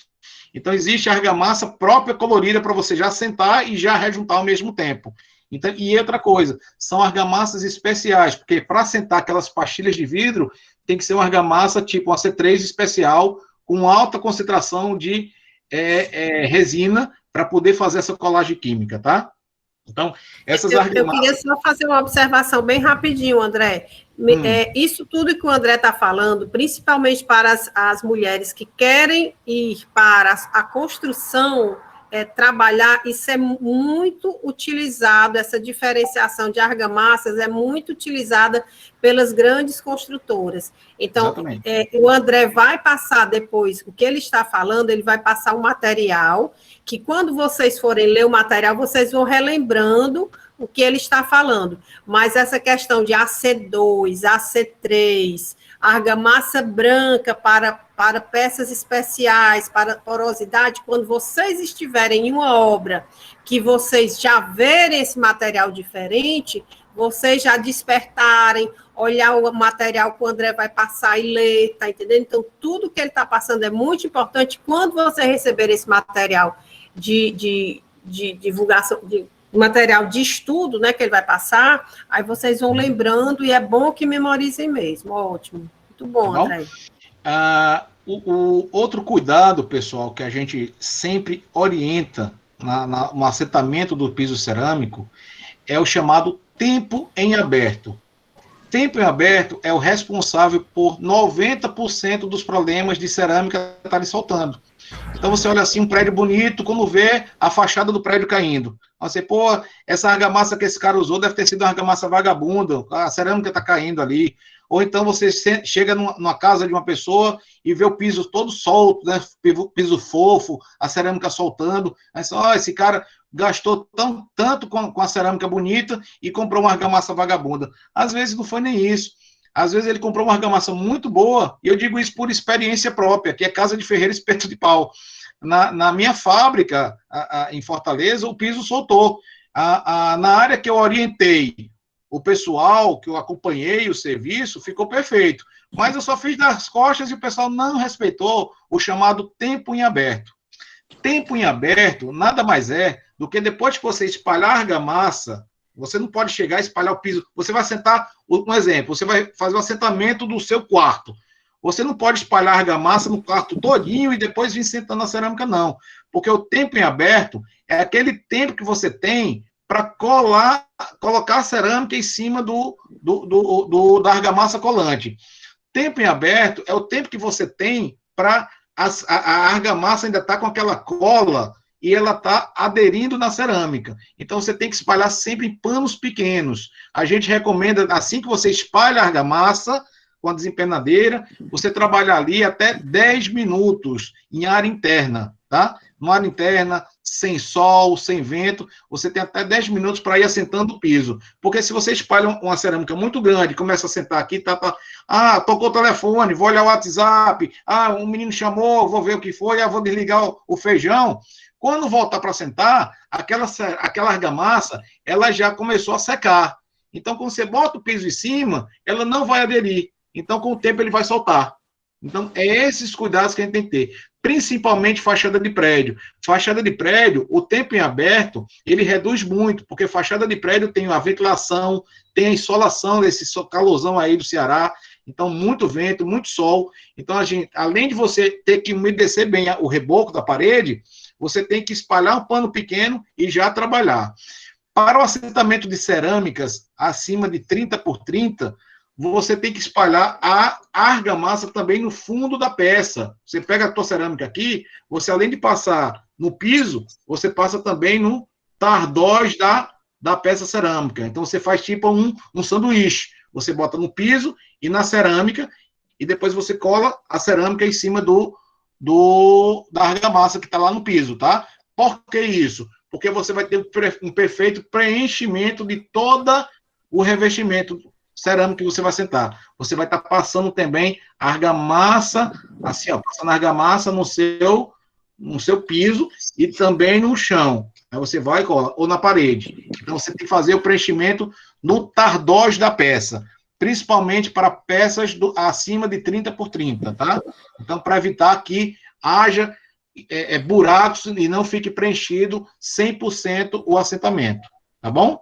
Então, existe a argamassa própria colorida para você já sentar e já rejuntar ao mesmo tempo. Então, e outra coisa, são argamassas especiais, porque para sentar aquelas pastilhas de vidro, tem que ser uma argamassa tipo uma C3 especial, com alta concentração de resina, para poder fazer essa colagem química, tá? Então, essas argamassas... Eu queria só fazer uma observação bem rapidinho, André. Isso tudo que o André está falando, principalmente para as mulheres que querem ir para a construção, trabalhar, isso é muito utilizado, essa diferenciação de argamassas é muito utilizada pelas grandes construtoras. Então, o André vai passar depois, o que ele está falando, ele vai passar um material, que quando vocês forem ler o material, vocês vão relembrando o que ele está falando. Mas essa questão de AC2, AC3, argamassa branca para peças especiais, para porosidade, quando vocês estiverem em uma obra que vocês já verem esse material diferente, vocês já despertarem, olhar o material que o André vai passar e ler, tá entendendo? Então, tudo que ele está passando é muito importante. Quando você receber esse material de divulgação, de material de estudo, né, que ele vai passar, aí vocês vão lembrando, e é bom que memorizem mesmo. Ótimo. Muito bom, tá bom? André. O outro cuidado, pessoal, que a gente sempre orienta no assentamento do piso cerâmico é o chamado tempo em aberto. Tempo em aberto é o responsável por 90% dos problemas de cerâmica estarem soltando. Então você olha assim, um prédio bonito, quando vê a fachada do prédio caindo. Você, pô, essa argamassa que esse cara usou deve ter sido uma argamassa vagabunda, a cerâmica está caindo ali. Ou então você chega numa casa de uma pessoa e vê o piso todo solto, né? Piso fofo, a cerâmica soltando. Aí você, esse cara gastou tanto com a cerâmica bonita e comprou uma argamassa vagabunda. Às vezes não foi nem isso. Às vezes ele comprou uma argamassa muito boa, e eu digo isso por experiência própria, que é casa de ferreiro espeto de pau. Na minha fábrica, em Fortaleza, o piso soltou. Na área que eu orientei o pessoal, que eu acompanhei o serviço, ficou perfeito. Mas eu só fiz das costas e o pessoal não respeitou o chamado tempo em aberto. Tempo em aberto nada mais é do que depois que você espalhar a argamassa, você não pode chegar e espalhar o piso. Você vai sentar, um exemplo, você vai fazer o assentamento do seu quarto. Você não pode espalhar argamassa no quarto todinho e depois vir sentando na cerâmica, não. Porque o tempo em aberto é aquele tempo que você tem para colocar a cerâmica em cima da argamassa colante. Tempo em aberto é o tempo que você tem para a argamassa ainda estar com aquela cola e ela está aderindo na cerâmica. Então, você tem que espalhar sempre em panos pequenos. A gente recomenda, assim que você espalha a argamassa com a desempenadeira, você trabalhar ali até 10 minutos em área interna, tá? Numa área interna, sem sol, sem vento, você tem até 10 minutos para ir assentando o piso. Porque se você espalha uma cerâmica muito grande, começa a sentar aqui, tocou o telefone, vou olhar o WhatsApp, um menino chamou, vou ver o que foi, vou desligar o feijão. Quando voltar para sentar, aquela argamassa, ela já começou a secar. Então, quando você bota o piso em cima, ela não vai aderir. Então, com o tempo, ele vai soltar. Então, é esses cuidados que a gente tem que ter. Principalmente fachada de prédio. Fachada de prédio, o tempo em aberto, ele reduz muito, porque fachada de prédio tem a ventilação, tem a insolação desse calorzão aí do Ceará. Então, muito vento, muito sol. Então, além de você ter que umedecer bem o reboco da parede, você tem que espalhar um pano pequeno e já trabalhar. Para o assentamento de cerâmicas acima de 30 por 30, você tem que espalhar a argamassa também no fundo da peça. Você pega a tua cerâmica aqui, você além de passar no piso, você passa também no tardós da peça cerâmica. Então, você faz tipo um sanduíche. Você bota no piso e na cerâmica, e depois você cola a cerâmica em cima da argamassa que está lá no piso, tá? Por que isso? Porque você vai ter um perfeito preenchimento de todo o revestimento cerâmico que você vai sentar. Você vai estar passando também argamassa, assim, ó, passando argamassa no seu piso e também no chão. Aí você vai e cola, ou na parede. Então você tem que fazer o preenchimento no tardós da peça, principalmente para peças acima de 30 por 30, tá? Então, para evitar que haja buracos e não fique preenchido 100% o assentamento, tá bom?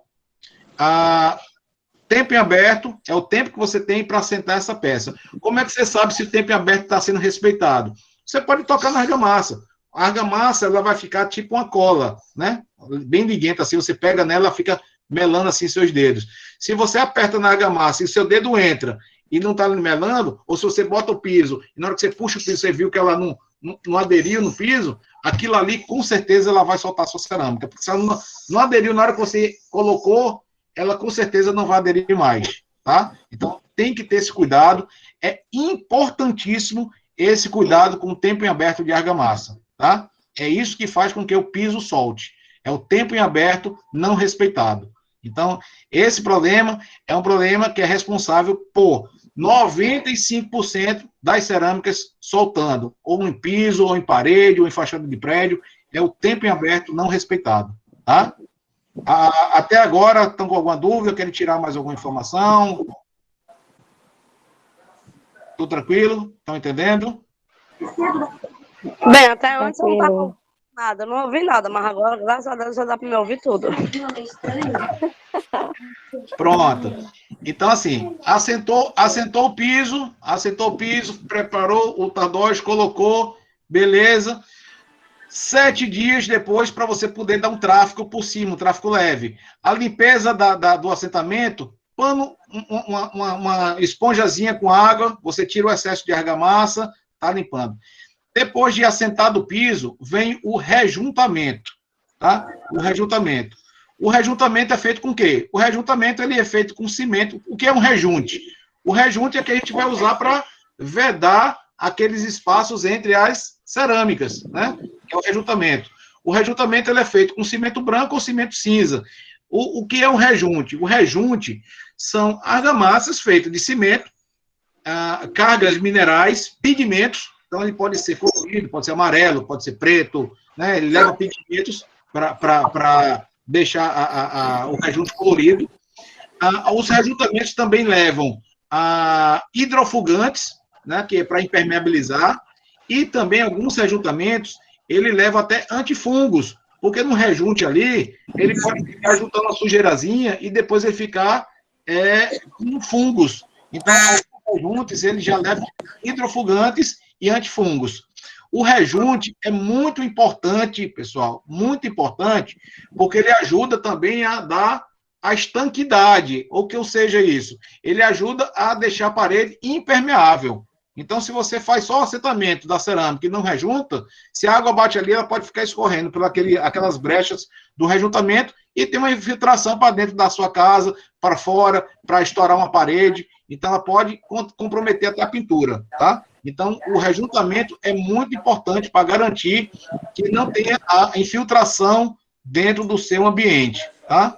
Tempo em aberto é o tempo que você tem para assentar essa peça. Como é que você sabe se o tempo em aberto está sendo respeitado? Você pode tocar na argamassa. A argamassa, ela vai ficar tipo uma cola, né? Bem liguenta, assim, você pega nela, ela fica melando assim seus dedos. Se você aperta na argamassa e o seu dedo entra e não está melando, ou se você bota o piso, e na hora que você puxa o piso, você viu que ela não aderiu no piso, aquilo ali, com certeza, ela vai soltar a sua cerâmica. Porque se ela não aderiu na hora que você colocou, ela com certeza não vai aderir mais, tá? Então, tem que ter esse cuidado. É importantíssimo esse cuidado com o tempo em aberto de argamassa, tá? É isso que faz com que o piso solte. É o tempo em aberto não respeitado. Então, esse problema é um problema que é responsável por 95% das cerâmicas soltando, ou em piso, ou em parede, ou em fachada de prédio, é o tempo em aberto não respeitado, tá? Até agora, estão com alguma dúvida? Querem tirar mais alguma informação? Tudo tranquilo? Estão entendendo? Bem, até antes eu não Tranquilo. estava nada, não ouvi nada, mas agora, graças a Deus, já dá para me ouvir tudo. Pronto. Então, assim, assentou o piso, preparou o Tardós, colocou, beleza. 7 dias depois, para você poder dar um tráfego por cima, um tráfego leve. A limpeza do assentamento, pano, uma esponjazinha com água, você tira o excesso de argamassa, tá limpando. Depois de assentado o piso, vem o rejuntamento, tá? O rejuntamento. O rejuntamento é feito com o quê? O rejuntamento ele é feito com cimento. O que é um rejunte? O rejunte é que a gente vai usar para vedar aqueles espaços entre as cerâmicas, né? Que é o rejuntamento. O rejuntamento ele é feito com cimento branco ou cimento cinza. O que é um rejunte? O rejunte são argamassas feitas de cimento, cargas minerais, pigmentos. Então, ele pode ser colorido, pode ser amarelo, pode ser preto, né? Ele leva pigmentos para deixar o rejunte colorido. Os rejuntamentos também levam hidrofugantes, né? Que é para impermeabilizar, e também alguns rejuntamentos, ele leva até antifungos, porque no rejunte ali, ele pode ficar juntando uma sujeirazinha e depois ele ficar com fungos. Então, os rejuntes, ele já leva hidrofugantes e antifungos. O rejunte é muito importante, pessoal, muito importante, porque ele ajuda também a dar a estanquidade, ou que seja isso. Ele ajuda a deixar a parede impermeável. Então, se você faz só o assentamento da cerâmica e não rejunta, se a água bate ali, ela pode ficar escorrendo por aquelas brechas do rejuntamento e tem uma infiltração para dentro da sua casa, para fora, para estourar uma parede. Então, ela pode comprometer até a pintura, tá? Então, o rejuntamento é muito importante para garantir que não tenha a infiltração dentro do seu ambiente, tá?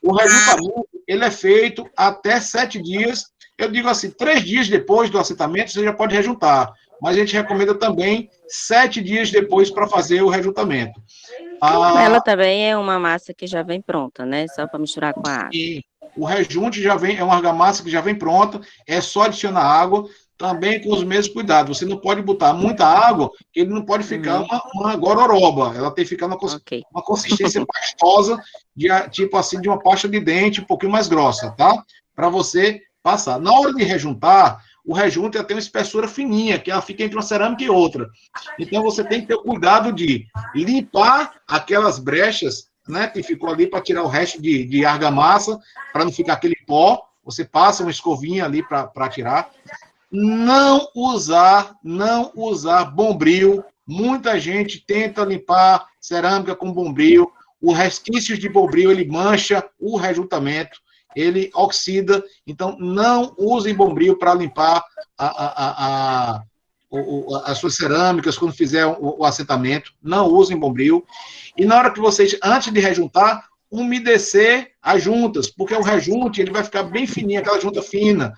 O rejuntamento, ele é feito até 7 dias. Eu digo assim, 3 dias depois do assentamento, você já pode rejuntar. Mas a gente recomenda também 7 dias depois para fazer o rejuntamento. Ela também é uma massa que já vem pronta, né? Só para misturar com a água. E o rejunte já vem, é uma argamassa que já vem pronta, é só adicionar água, também com os mesmos cuidados. Você não pode botar muita água, ele não pode ficar uma gororoba. Ela tem que ficar uma consistência pastosa, tipo assim, de uma pasta de dente um pouquinho mais grossa, tá? Para você passar. Na hora de rejuntar, o rejunte tem uma espessura fininha, que ela fica entre uma cerâmica e outra. Então, você tem que ter o cuidado de limpar aquelas brechas, né, que ficou ali para tirar o resto de argamassa, para não ficar aquele pó. Você passa uma escovinha ali para tirar. Não usar bombril. Muita gente tenta limpar cerâmica com bombril. O resquício de bombril, ele mancha o rejuntamento, ele oxida. Então, não usem bombril para limpar as suas cerâmicas quando fizer o assentamento. Não usem bombril. E na hora que vocês, antes de rejuntar, umedecer as juntas, porque o rejunte ele vai ficar bem fininho, aquela junta fina.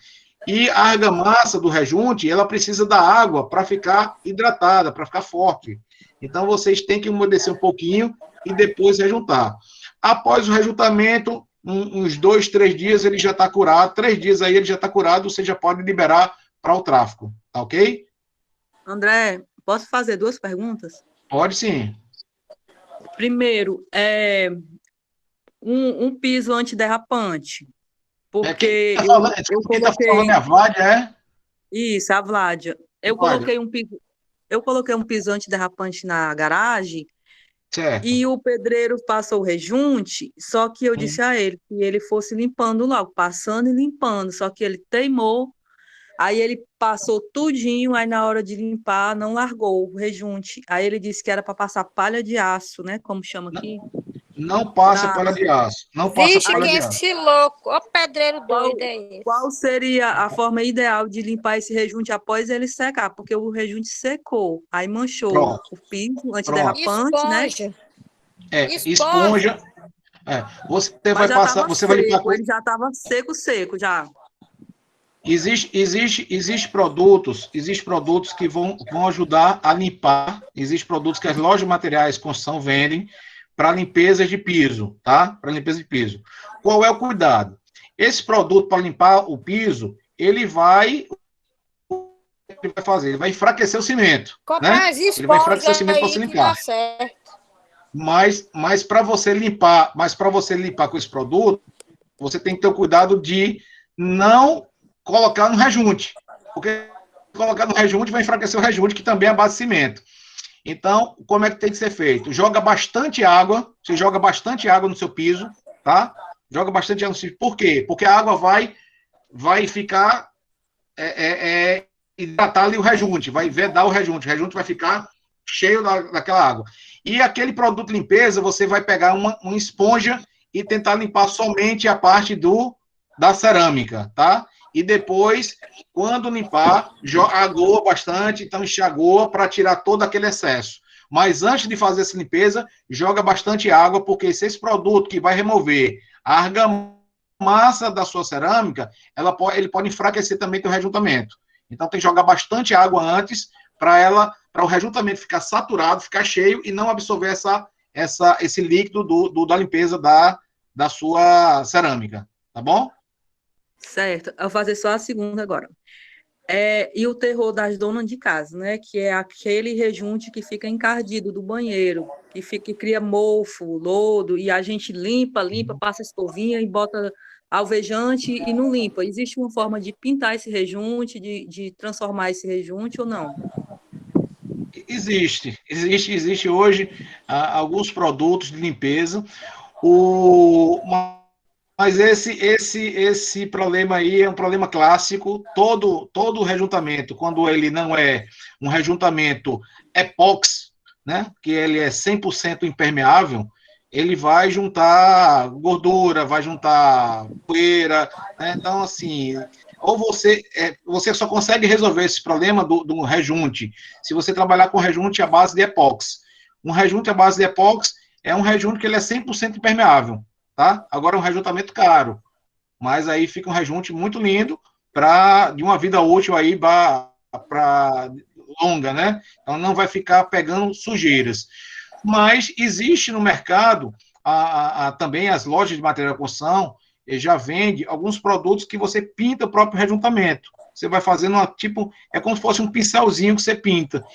E a argamassa do rejunte, ela precisa da água para ficar hidratada, para ficar forte. Então, vocês têm que umedecer um pouquinho e depois rejuntar. Após o rejuntamento, uns 2, 3 dias, ele já está curado. 3 dias aí ele já está curado, você já pode liberar para o tráfego. Tá ok? André, posso fazer 2 perguntas? Pode sim. Primeiro, um piso antiderrapante. Porque quem está falando é a Vládia, é? Isso, a Vládia. Eu coloquei um piso antiderrapante na garagem, certo. E o pedreiro passou o rejunte, só que eu disse a ele que ele fosse limpando logo, passando e limpando, só que ele teimou Aí ele passou tudinho, aí na hora de limpar, não largou o rejunte. Aí ele disse que era para passar palha de aço, né? Como chama aqui? Não passa Pra... palha de aço. Não passa Vixe, palha que de aço. esse louco, ó pedreiro Qual, doido é esse. qual seria a forma ideal de limpar esse rejunte após ele secar? Porque o rejunte secou, aí manchou Pronto, o piso pronto. antiderrapante, né? Esponja. Você Mas vai já passar, estava você vai limpar seco, ele já estava seco já. Existe produtos que vão ajudar a limpar. Existem produtos que as lojas de materiais de construção vendem para limpeza de piso, tá? Para limpeza de piso. Qual é o cuidado? Esse produto para limpar o piso, ele vai fazer? Ele vai enfraquecer o cimento, né? Ele vai enfraquecer o cimento para você limpar. Mas para você limpar, com esse produto, você tem que ter o cuidado de não colocar no rejunte, porque colocar no rejunte vai enfraquecer o rejunte, que também é a base de cimento. Então, como é que tem que ser feito? Joga bastante água, você joga bastante água no seu piso, tá? Joga bastante água no seu piso. Por quê? Porque a água vai ficar hidratar ali o rejunte, vai vedar o rejunte vai ficar cheio daquela água. E aquele produto de limpeza, você vai pegar uma esponja e tentar limpar somente a parte da cerâmica, tá? E depois, quando limpar, agoa bastante, então enxagoa para tirar todo aquele excesso. Mas antes de fazer essa limpeza, joga bastante água, porque se esse produto que vai remover a argamassa da sua cerâmica, ele pode enfraquecer também o rejuntamento. Então tem que jogar bastante água antes para o rejuntamento ficar saturado, ficar cheio e não absorver esse líquido da limpeza da sua cerâmica, tá bom? Certo, eu vou fazer só a segunda agora. E o terror das donas de casa, né? Que é aquele rejunte que fica encardido do banheiro, que cria mofo, lodo, e a gente limpa, passa escovinha e bota alvejante e não limpa. Existe uma forma de pintar esse rejunte, de transformar esse rejunte ou não? Existe hoje alguns produtos de limpeza. Mas esse problema aí é um problema clássico. Todo rejuntamento, quando ele não é um rejuntamento epóxi, né, que ele é 100% impermeável, ele vai juntar gordura, vai juntar poeira, né? Então, assim, ou você só consegue resolver esse problema do rejunte se você trabalhar com rejunte à base de epóxi. Um rejunte à base de epóxi é um rejunte que ele é 100% impermeável. Tá? Agora é um rejuntamento caro, mas aí fica um rejunte muito lindo de uma vida útil aí para longa, né? Então não vai ficar pegando sujeiras. Mas existe no mercado também as lojas de material de construção já vende alguns produtos que você pinta o próprio rejuntamento. Você vai fazendo é como se fosse um pincelzinho que você pinta.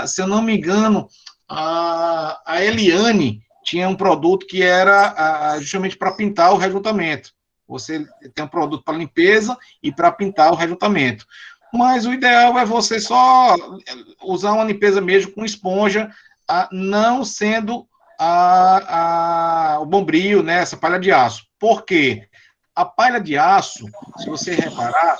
Se eu não me engano, a Eliane tinha um produto que era justamente para pintar o rejuntamento. Você tem um produto para limpeza e para pintar o rejuntamento. Mas o ideal é você só usar uma limpeza mesmo com esponja, não sendo o bombril, né, essa palha de aço. Por quê? A palha de aço, se você reparar,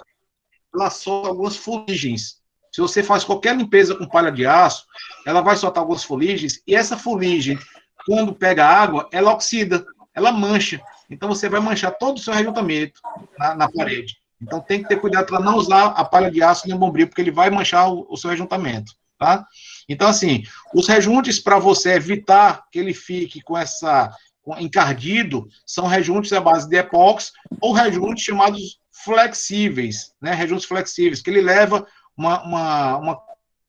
ela solta algumas fuligens. Se você faz qualquer limpeza com palha de aço, ela vai soltar algumas fuligens, e essa fuligem, quando pega água, ela oxida, ela mancha. Então, você vai manchar todo o seu rejuntamento na parede. Então, tem que ter cuidado para não usar a palha de aço nem o bombril, porque ele vai manchar o seu rejuntamento, tá? Então, assim, os rejuntes, para você evitar que ele fique com encardido, são rejuntes à base de epóxi ou rejuntes chamados flexíveis, né? Rejuntes flexíveis, que ele leva uma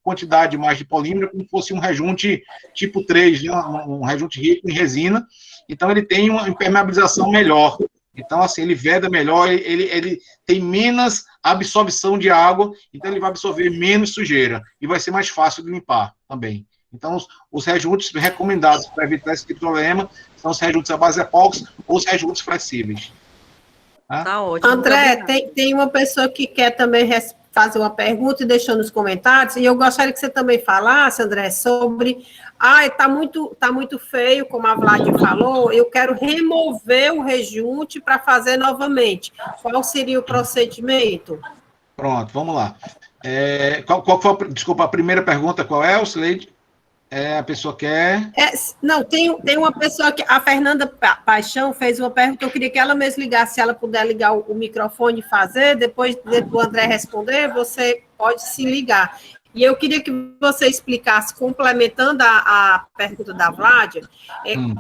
quantidade mais de polímero, como se fosse um rejunte tipo 3, né? Um rejunte rico em resina. Então, ele tem uma impermeabilização melhor. Então, assim, ele veda melhor, ele tem menos absorção de água, então ele vai absorver menos sujeira e vai ser mais fácil de limpar também. Então, os rejuntes recomendados para evitar esse tipo de problema são os rejuntes à base de epóxi ou os rejuntes flexíveis. Tá ótimo. André, tem uma pessoa que quer também fazer uma pergunta e deixou nos comentários, e eu gostaria que você também falasse, André, sobre... tá muito feio, como a Vlad falou, eu quero remover o rejunte para fazer novamente. Qual seria o procedimento? Pronto, vamos lá. Qual foi desculpa, a primeira pergunta, qual é, Sileide? A pessoa quer... Não, tem uma pessoa que... A Fernanda Paixão fez uma pergunta, eu queria que ela mesma ligasse, se ela puder ligar o microfone e fazer, depois do André responder, você pode se ligar. E eu queria que você explicasse, complementando a pergunta da Vládia,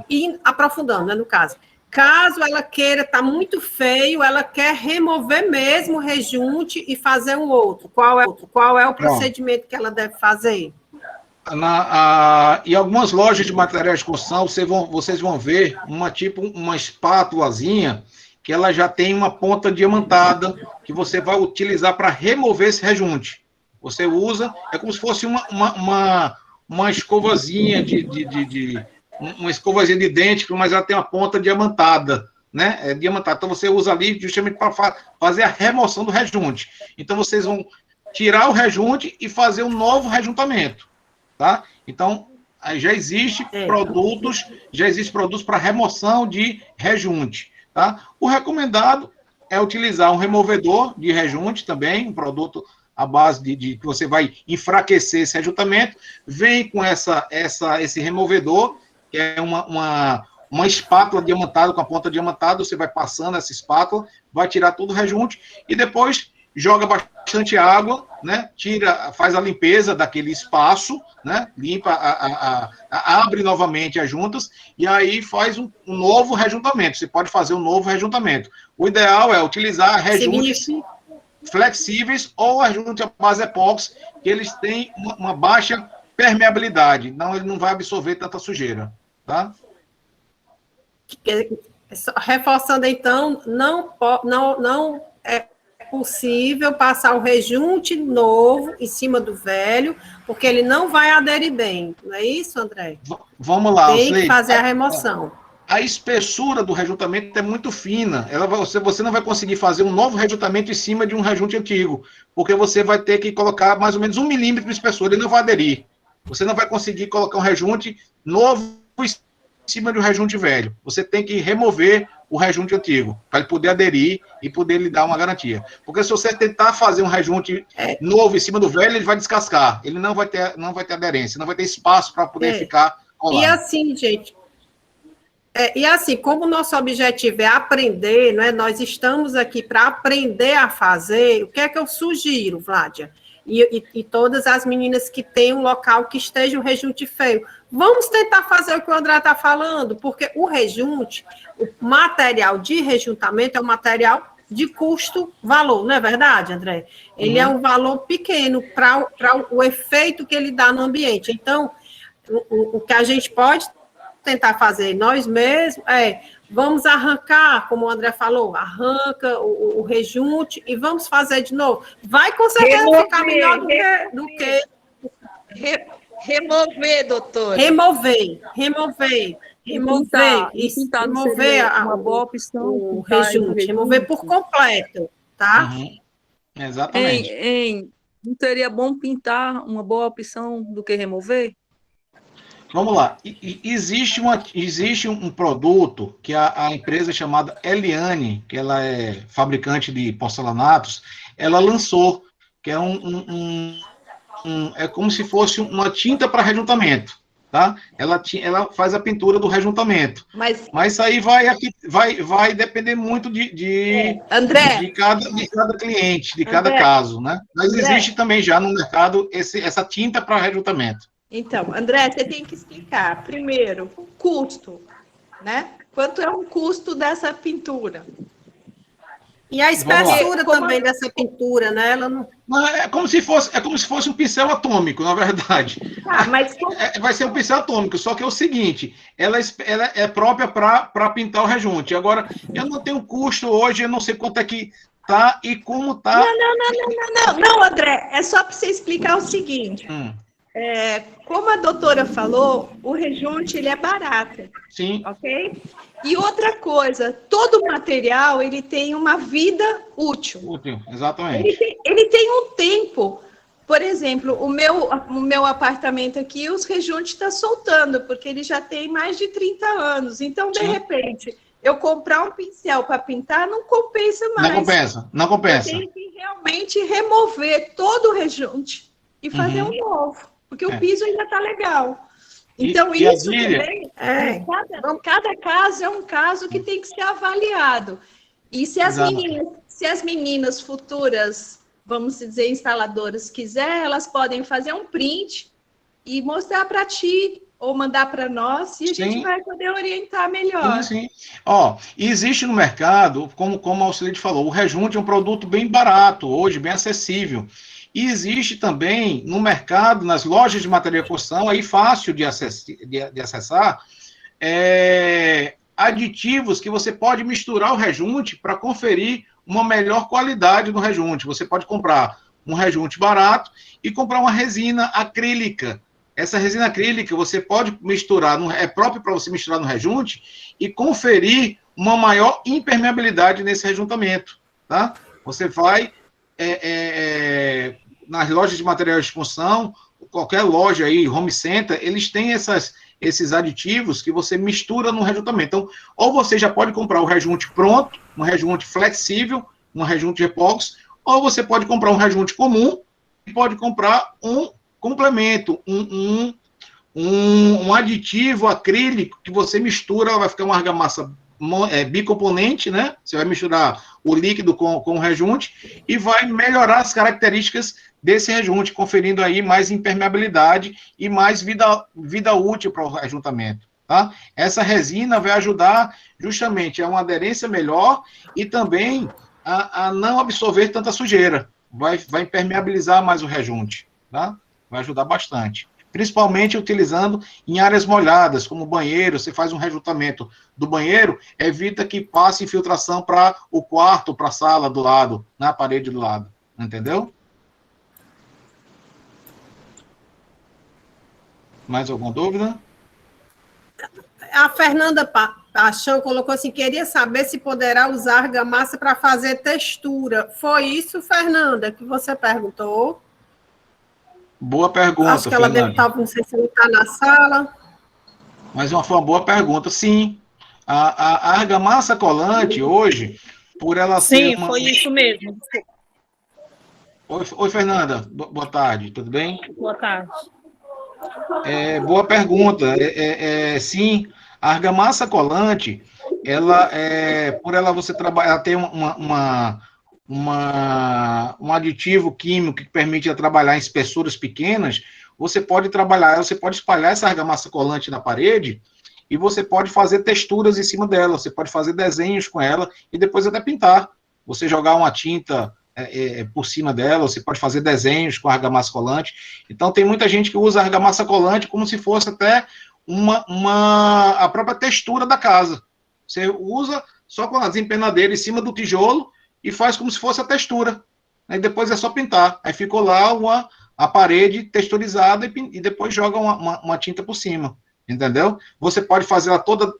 e aprofundando, né, no caso. Caso ela queira, está muito feio, ela quer remover mesmo o rejunte e fazer um outro. Qual é o procedimento que ela deve fazer? Em algumas lojas de materiais de construção, vocês vão ver uma espátulazinha que ela já tem uma ponta diamantada que você vai utilizar para remover esse rejunte. Você usa, é como se fosse uma escovazinha uma escovazinha de dente, mas ela tem uma ponta diamantada, né? É diamantada. Então você usa ali justamente para fazer a remoção do rejunte. Então vocês vão tirar o rejunte e fazer um novo rejuntamento, tá? Então já existe produtos para remoção de rejunte, tá? O recomendado é utilizar um removedor de rejunte também, um produto à base de que você vai enfraquecer esse rejuntamento. Vem com esse removedor, que é uma espátula diamantada, com a ponta diamantada, você vai passando essa espátula, vai tirar todo o rejunte, e depois joga bastante água, né? Faz a limpeza daquele espaço, né? Limpa, abre novamente as juntas, e aí faz um novo rejuntamento. Você pode fazer um novo rejuntamento. O ideal é utilizar rejuntes flexíveis ou rejunte à base epóxi, que eles têm uma baixa permeabilidade, então ele não vai absorver tanta sujeira, tá? Reforçando, então, não é possível passar o rejunte novo em cima do velho, porque ele não vai aderir bem, não é isso, André? Vamos lá, tem que fazer a remoção. A espessura do rejuntamento é muito fina. Você não vai conseguir fazer um novo rejuntamento em cima de um rejunte antigo, porque você vai ter que colocar mais ou menos 1 milímetro de espessura, ele não vai aderir. Você não vai conseguir colocar um rejunte novo em cima de um rejunte velho. Você tem que remover o rejunte antigo, para ele poder aderir e poder lhe dar uma garantia. Porque se você tentar fazer um rejunte novo em cima do velho, ele vai descascar. Ele não vai ter aderência, não vai ter espaço para poder ficar colado. E assim, gente... E assim, como o nosso objetivo é aprender, não é? Nós estamos aqui para aprender a fazer, o que é que eu sugiro, Vládia? E todas as meninas que têm um local que esteja um rejunte feio. Vamos tentar fazer o que o André está falando, porque o rejunte, o material de rejuntamento é um material de custo-valor, não é verdade, André? Ele é um valor pequeno para o efeito que ele dá no ambiente. Então, o que a gente pode tentar fazer nós mesmos vamos arrancar, como o André falou, arranca o rejunte e vamos fazer de novo. Vai com certeza ficar melhor do que... Remover, doutora. Remover. Uma boa opção. O rejunte, remover por completo, tá? Exatamente. Não seria bom pintar uma boa opção do que remover? Vamos lá. Existe um produto que a empresa chamada Eliane, que ela é fabricante de porcelanatos, ela lançou, que é é como se fosse uma tinta para rejuntamento, tá? Ela faz a pintura do rejuntamento. Mas isso aí vai depender muito André, de cada cliente, de cada caso, né? Mas existe também já no mercado essa tinta para rejuntamento. Então, André, você tem que explicar, primeiro, o custo, né? Quanto é o custo dessa pintura? E a espessura também dessa pintura, né? Ela não... É como se fosse um pincel atômico, na verdade. Mas... vai ser um pincel atômico, só que é o seguinte, ela é própria para pintar o rejunte. Agora, eu não tenho custo hoje, eu não sei quanto é que tá e como tá. Não, André, é só para você explicar o seguinte. Como a doutora falou, o rejunte ele é barato. Sim. Ok? E outra coisa, todo material ele tem uma vida útil. Útil, exatamente. Ele tem um tempo. Por exemplo, o meu apartamento aqui, os rejuntes estão soltando, porque ele já tem mais de 30 anos. Então, de repente, eu comprar um pincel para pintar não compensa mais. Não compensa. Eu tenho que realmente remover todo o rejunte e fazer um novo, porque o piso ainda está legal. Então, isso também, cada caso é um caso que tem que ser avaliado. E se as meninas futuras, vamos dizer, instaladoras, quiser, elas podem fazer um print e mostrar para ti, ou mandar para nós, e a gente vai poder orientar melhor. Sim. Ó, existe no mercado, como a Alcilede falou, o rejunte é um produto bem barato, hoje, bem acessível. E existe também no mercado, nas lojas de material de construção, aí fácil de acessar, aditivos que você pode misturar o rejunte para conferir uma melhor qualidade do rejunte. Você pode comprar um rejunte barato e comprar uma resina acrílica. Essa resina acrílica você pode misturar, é próprio para você misturar no rejunte e conferir uma maior impermeabilidade nesse rejuntamento, tá? Você vai nas lojas de materiais de construção, qualquer loja aí, home center, eles têm esses aditivos que você mistura no rejuntamento. Então, ou você já pode comprar o rejunte pronto, um rejunte flexível, um rejunte de epóxi, ou você pode comprar um rejunte comum e pode comprar um complemento, um aditivo acrílico que você mistura, vai ficar uma argamassa bicomponente, né? Você vai misturar o líquido com o rejunte e vai melhorar as características desse rejunte, conferindo aí mais impermeabilidade e mais vida útil para o rejuntamento, tá? Essa resina vai ajudar justamente a uma aderência melhor e também a não absorver tanta sujeira, vai impermeabilizar mais o rejunte, tá? Vai ajudar bastante. Principalmente utilizando em áreas molhadas, como banheiro, você faz um rejuntamento do banheiro, evita que passe infiltração para o quarto, para a sala do lado, na parede do lado. Entendeu? Mais alguma dúvida? A Fernanda Paixão colocou assim, queria saber se poderá usar argamassa para fazer textura. Foi isso, Fernanda, que você perguntou? Boa pergunta, acho que ela deve estar, não sei se ela está na sala. Mas foi uma boa pergunta, sim. A argamassa colante, hoje, por ela ser Sim, foi isso mesmo. Oi, Fernanda. Boa tarde, tudo bem? Boa tarde. Boa pergunta. Sim, a argamassa colante, por ela você trabalhar, tem um aditivo químico que permite trabalhar em espessuras pequenas, você pode espalhar essa argamassa colante na parede e você pode fazer texturas em cima dela, você pode fazer desenhos com ela e depois até pintar. Você jogar uma tinta por cima dela, você pode fazer desenhos com argamassa colante. Então, tem muita gente que usa argamassa colante como se fosse até a própria textura da casa. Você usa só com a desempenadeira em cima do tijolo e faz como se fosse a textura. Aí depois é só pintar. Aí ficou lá a parede texturizada e depois joga uma tinta por cima. Entendeu? Você pode fazer ela toda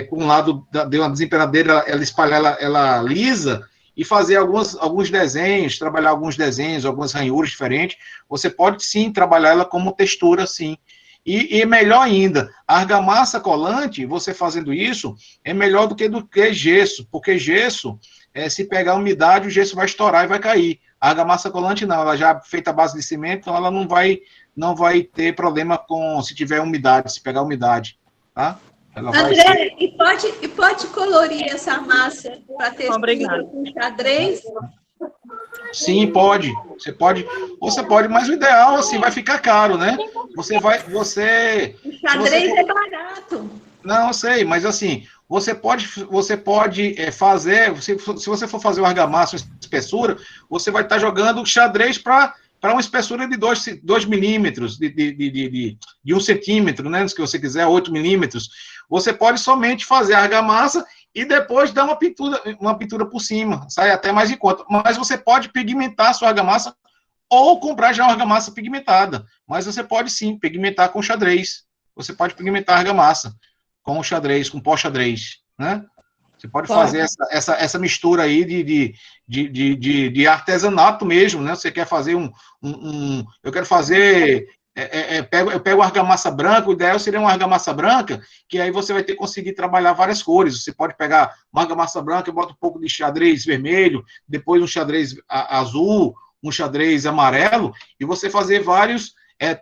com um lado de uma desempenadeira, ela espalhar ela lisa e fazer alguns desenhos, trabalhar alguns desenhos, algumas ranhuras diferentes. Você pode sim trabalhar ela como textura, sim. E melhor ainda, a argamassa colante, você fazendo isso, é melhor do que gesso, porque gesso, se pegar umidade, o gesso vai estourar e vai cair. A argamassa colante não, ela já é feita à base de cimento, então ela não vai ter problema se tiver umidade, se pegar umidade, tá? Ela André, e pode colorir essa massa para ter com xadrez? Sim, pode. Você pode, mas o ideal, assim, vai ficar caro, né? O xadrez é barato. Não, eu sei, mas assim, você pode fazer, se você for fazer uma argamassa, uma espessura, você vai estar jogando xadrez para uma espessura de 2 milímetros, de 1 centímetro, né? Se você quiser, 8 milímetros. Você pode somente fazer a argamassa e depois dar uma pintura por cima, sai até mais em conta. Mas você pode pigmentar a sua argamassa ou comprar já uma argamassa pigmentada. Mas você pode sim pigmentar com xadrez. Você pode pigmentar a argamassa com xadrez, com pó-xadrez, né? Você pode fazer essa mistura aí de artesanato mesmo, né? Você quer fazer eu quero fazer eu pego argamassa branca, o ideal seria uma argamassa branca, que aí você vai ter que conseguir trabalhar várias cores. Você pode pegar uma argamassa branca e bota um pouco de xadrez vermelho, depois um xadrez azul, um xadrez amarelo, e você fazer vários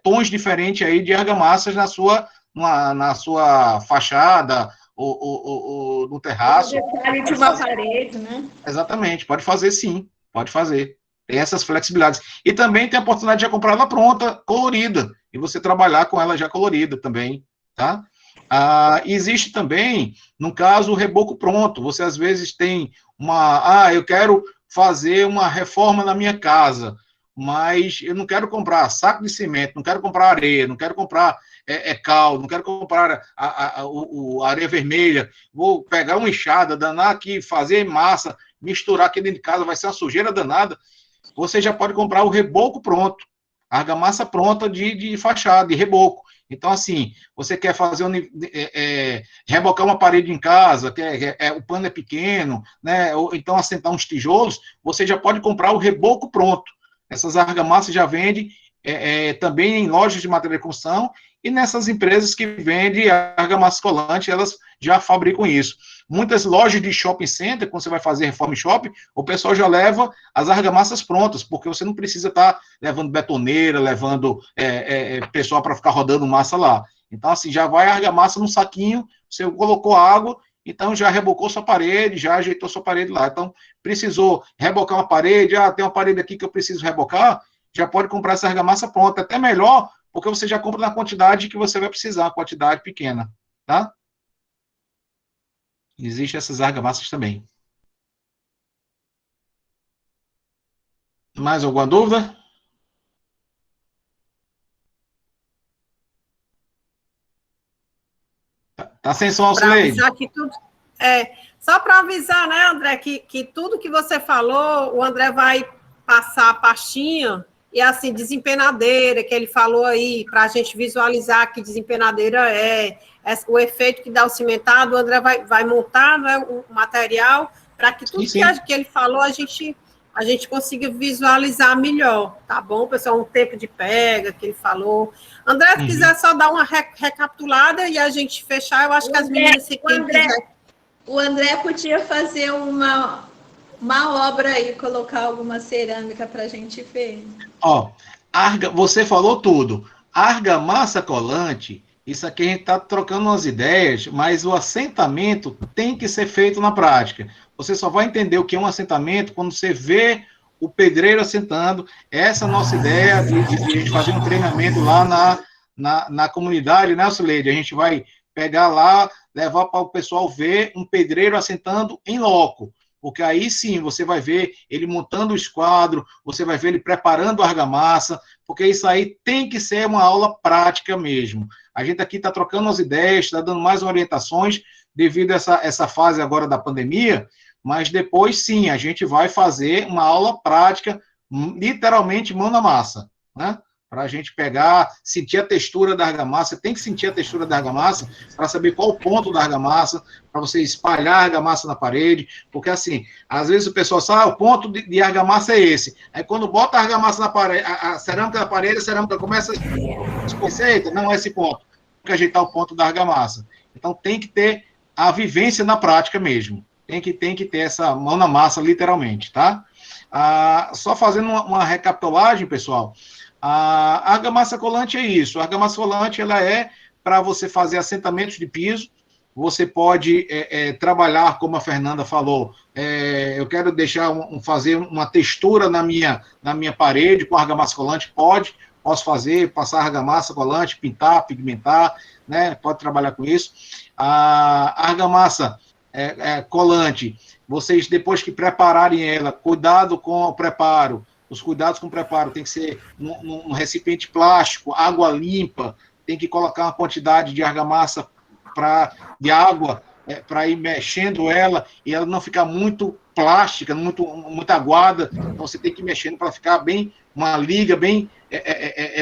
tons diferentes aí de argamassas na sua fachada, ou no terraço. Detalhe de uma parede, né? Exatamente, pode fazer sim, pode fazer. Tem essas flexibilidades. E também tem a oportunidade de já comprar ela pronta, colorida, e você trabalhar com ela já colorida também, tá? Existe também, no caso, o reboco pronto. Você, às vezes, tem eu quero fazer uma reforma na minha casa, mas eu não quero comprar saco de cimento, não quero comprar areia, não quero comprar cal, não quero comprar a areia vermelha, vou pegar uma enxada, danar aqui, fazer massa, misturar aqui dentro de casa, vai ser uma sujeira danada. Você já pode comprar o reboco pronto, a argamassa pronta de fachada, de reboco. Então, assim, você quer fazer rebocar uma parede em casa, o pano é pequeno, né? Ou então assentar uns tijolos, você já pode comprar o reboco pronto. Essas argamassas já vendem também em lojas de material de construção e nessas empresas que vendem argamassa colante, elas já fabricam isso. Muitas lojas de shopping center, quando você vai fazer reforma em shopping, o pessoal já leva as argamassas prontas, porque você não precisa estar levando betoneira, levando pessoal para ficar rodando massa lá. Então, assim, já vai a argamassa no saquinho, você colocou água, então já rebocou sua parede, já ajeitou sua parede lá. Então, precisou rebocar uma parede, tem uma parede aqui que eu preciso rebocar, já pode comprar essa argamassa pronta, até melhor, porque você já compra na quantidade que você vai precisar, quantidade pequena, tá? Existem essas argamassas também. Mais alguma dúvida? Tá sem som, Sileide? Só para avisar, né, André, que tudo que você falou, o André vai passar a pastinha e, assim, desempenadeira, que ele falou aí, para a gente visualizar que desempenadeira o efeito que dá o cimentado, o André vai montar, né, o material, para que tudo que ele falou, a gente consiga visualizar melhor, tá bom, pessoal? Um tempo de pega que ele falou. André, se quiser só dar uma recapitulada e a gente fechar, eu acho que as meninas... O André podia fazer uma obra aí, colocar alguma cerâmica para a gente ver. Você falou tudo. Argamassa colante, isso aqui a gente está trocando umas ideias, mas o assentamento tem que ser feito na prática. Você só vai entender o que é um assentamento quando você vê o pedreiro assentando. Essa é a nossa ideia de a gente fazer um treinamento lá na comunidade, né, Sileide? A gente vai pegar lá, levar para o pessoal ver um pedreiro assentando em loco. Porque aí sim você vai ver ele montando o esquadro, você vai ver ele preparando a argamassa, porque isso aí tem que ser uma aula prática mesmo. A gente aqui está trocando as ideias, está dando mais orientações devido a essa fase agora da pandemia, mas depois sim, a gente vai fazer uma aula prática, literalmente mão na massa, né? Para a gente pegar, sentir a textura da argamassa, tem que sentir a textura da argamassa para saber qual o ponto da argamassa, para você espalhar a argamassa na parede, porque assim, às vezes o pessoal sabe, o ponto de argamassa é esse. Aí quando bota a argamassa na parede, a cerâmica na parede, a cerâmica começa a conceito, não é esse ponto, tem que ajeitar o ponto da argamassa. Então tem que ter a vivência na prática mesmo, tem que ter essa mão na massa, literalmente, tá? Só fazendo uma recapitulagem, pessoal. A argamassa colante é isso. A argamassa colante ela é para você fazer assentamentos de piso. Você pode trabalhar, como a Fernanda falou, eu quero fazer uma textura na minha parede com argamassa colante. Posso fazer, passar argamassa colante, pintar, pigmentar, né? Pode trabalhar com isso. A argamassa colante, vocês depois que prepararem ela, cuidado com o preparo. Os cuidados com o preparo tem que ser num recipiente plástico, água limpa, tem que colocar uma quantidade de argamassa de água para ir mexendo ela e ela não ficar muito plástica, muito aguada. Então você tem que ir mexendo para ficar bem, uma liga, bem,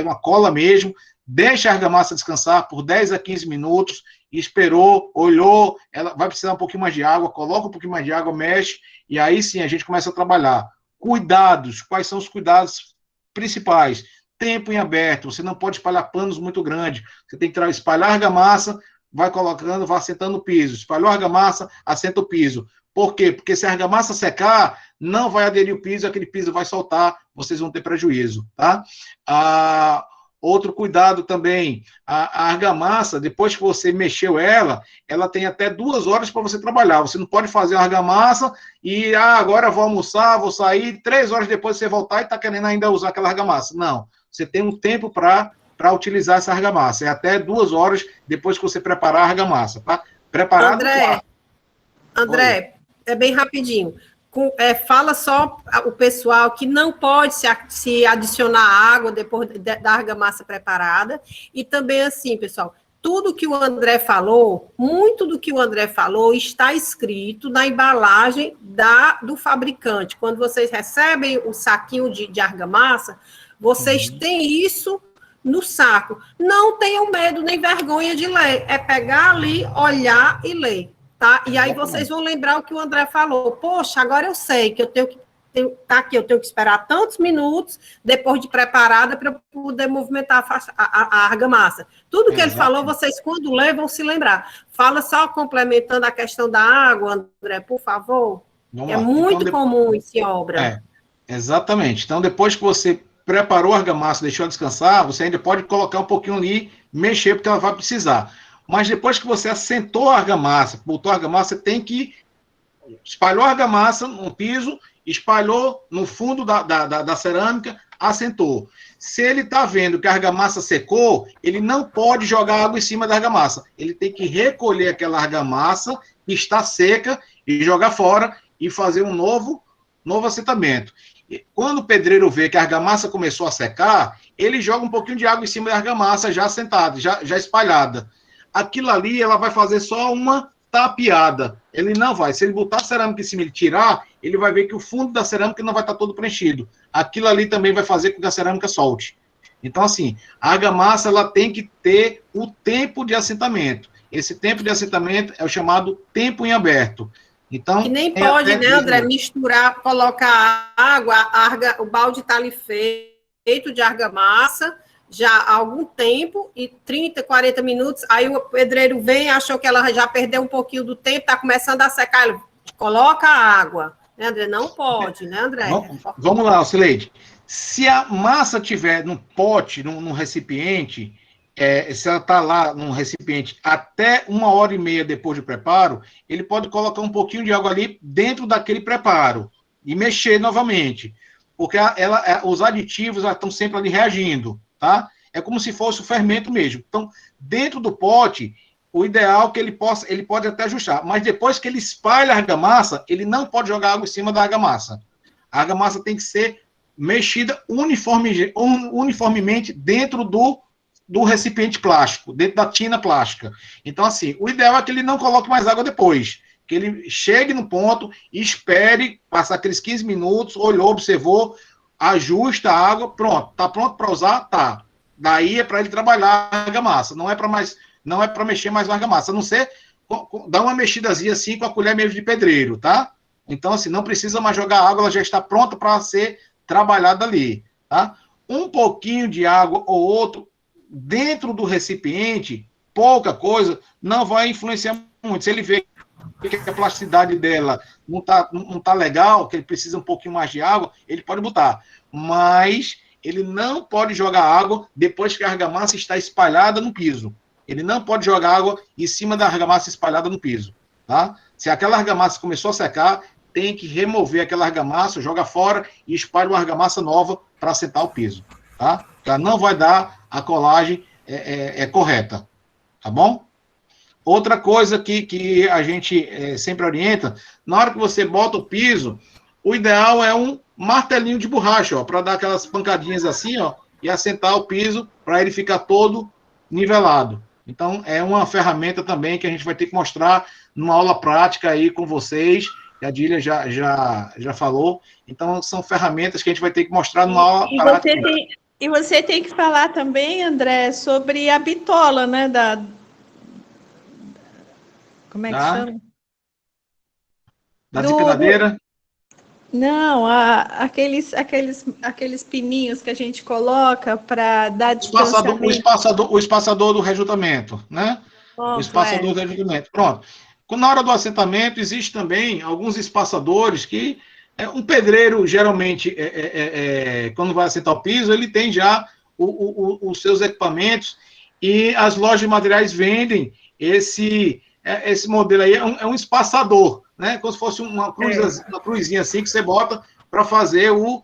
uma cola mesmo. Deixa a argamassa descansar por 10 a 15 minutos, esperou, olhou, ela vai precisar um pouquinho mais de água, coloca um pouquinho mais de água, mexe, e aí sim a gente começa a trabalhar. Cuidados, quais são os cuidados principais? tempo em aberto, você não pode espalhar panos muito grandes, você tem que espalhar argamassa, vai colocando, vai assentando o piso, espalhou a argamassa, assenta o piso. Por quê? Porque se a argamassa secar, não vai aderir o piso, aquele piso vai soltar, vocês vão ter prejuízo, tá? Outro cuidado também, a argamassa, depois que você mexeu ela tem até 2 horas para você trabalhar. Você não pode fazer a argamassa e, agora vou almoçar, vou sair, 3 horas depois você voltar e está querendo ainda usar aquela argamassa. Não, você tem um tempo para utilizar essa argamassa. É até 2 horas depois que você preparar a argamassa, tá? Preparado. André, é bem rapidinho. Fala só o pessoal que não pode se adicionar água depois da argamassa preparada. E também assim, pessoal, tudo que o André falou, muito do que o André falou está escrito na embalagem do fabricante. Quando vocês recebem o saquinho de argamassa, vocês têm isso no saco. Não tenham medo nem vergonha de ler. É pegar ali, olhar e ler. Tá? E aí vocês vão lembrar o que o André falou. Poxa, agora eu sei que eu tenho que esperar tantos minutos depois de preparada para eu poder movimentar a argamassa. Tudo que ele falou, vocês quando ler vão se lembrar. Fala só complementando a questão da água, André, por favor. Muito comum isso em obra. Exatamente. Então, depois que você preparou a argamassa, deixou descansar, você ainda pode colocar um pouquinho ali, mexer, porque ela vai precisar. Mas depois que você assentou a argamassa, botou a argamassa, você tem que espalhou a argamassa no piso, espalhou no fundo da cerâmica, assentou. Se ele está vendo que a argamassa secou, ele não pode jogar água em cima da argamassa. Ele tem que recolher aquela argamassa que está seca e jogar fora e fazer um novo assentamento. Quando o pedreiro vê que a argamassa começou a secar, ele joga um pouquinho de água em cima da argamassa já assentada, já espalhada. Aquilo ali, ela vai fazer só uma tapeada. Ele não vai. Se ele botar a cerâmica em cima e ele tirar, ele vai ver que o fundo da cerâmica não vai estar todo preenchido. Aquilo ali também vai fazer com que a cerâmica solte. Então, assim, a argamassa, ela tem que ter o tempo de assentamento. Esse tempo de assentamento é o chamado tempo em aberto. Então, e nem pode, né, André, misturar, colocar água, o balde está ali feito de argamassa, já há algum tempo, e 30, 40 minutos, aí o pedreiro vem, achou que ela já perdeu um pouquinho do tempo, está começando a secar, ele coloca a água, né, André? Não pode, né, André? Vamos lá, Cileide. Se a massa tiver num pote, num recipiente, se ela está lá num recipiente até 1h30 depois do preparo, ele pode colocar um pouquinho de água ali dentro daquele preparo e mexer novamente, porque os aditivos estão sempre ali reagindo. Tá? É como se fosse o fermento mesmo. Então, dentro do pote, o ideal é que ele pode até ajustar, mas depois que ele espalha a argamassa, ele não pode jogar água em cima da argamassa. A argamassa tem que ser mexida uniformemente dentro do recipiente plástico, dentro da tina plástica. Então, assim, o ideal é que ele não coloque mais água depois, que ele chegue no ponto, espere passar aqueles 15 minutos, olhou, observou, ajusta a água, pronto, tá pronto para usar, tá. Daí é para ele trabalhar a argamassa, não é para mexer mais na argamassa, a não ser dar uma mexidazinha assim com a colher mesmo de pedreiro, tá? Então, assim, não precisa mais jogar água, ela já está pronta para ser trabalhada ali, tá? Um pouquinho de água ou outro dentro do recipiente, pouca coisa, não vai influenciar muito. Se ele vê que a plasticidade dela não tá legal, que ele precisa um pouquinho mais de água, ele pode botar. Mas ele não pode jogar água depois que a argamassa está espalhada no piso. Ele não pode jogar água em cima da argamassa espalhada no piso. Tá? Se aquela argamassa começou a secar, tem que remover aquela argamassa, joga fora e espalha uma argamassa nova para assentar o piso. Tá? Ela não vai dar a colagem correta. Tá bom? Outra coisa que a gente sempre orienta, na hora que você bota o piso, o ideal é um martelinho de borracha, para dar aquelas pancadinhas assim, ó, e assentar o piso para ele ficar todo nivelado. Então, é uma ferramenta também que a gente vai ter que mostrar numa aula prática aí com vocês, que a Dília já falou. Então, são ferramentas que a gente vai ter que mostrar numa aula prática. E você tem que falar também, André, sobre a bitola, né, como é que chama? Da desempenadeira? Não, aqueles pininhos que a gente coloca para dar distanciamento. O espaçador do rejuntamento, né? Pronto, o espaçador do rejuntamento. Pronto. Na hora do assentamento, existe também alguns espaçadores que um pedreiro, geralmente, quando vai assentar o piso, ele tem já os seus equipamentos e as lojas de materiais vendem esse modelo aí, é um espaçador, né? Como se fosse uma cruzinha assim que você bota para fazer o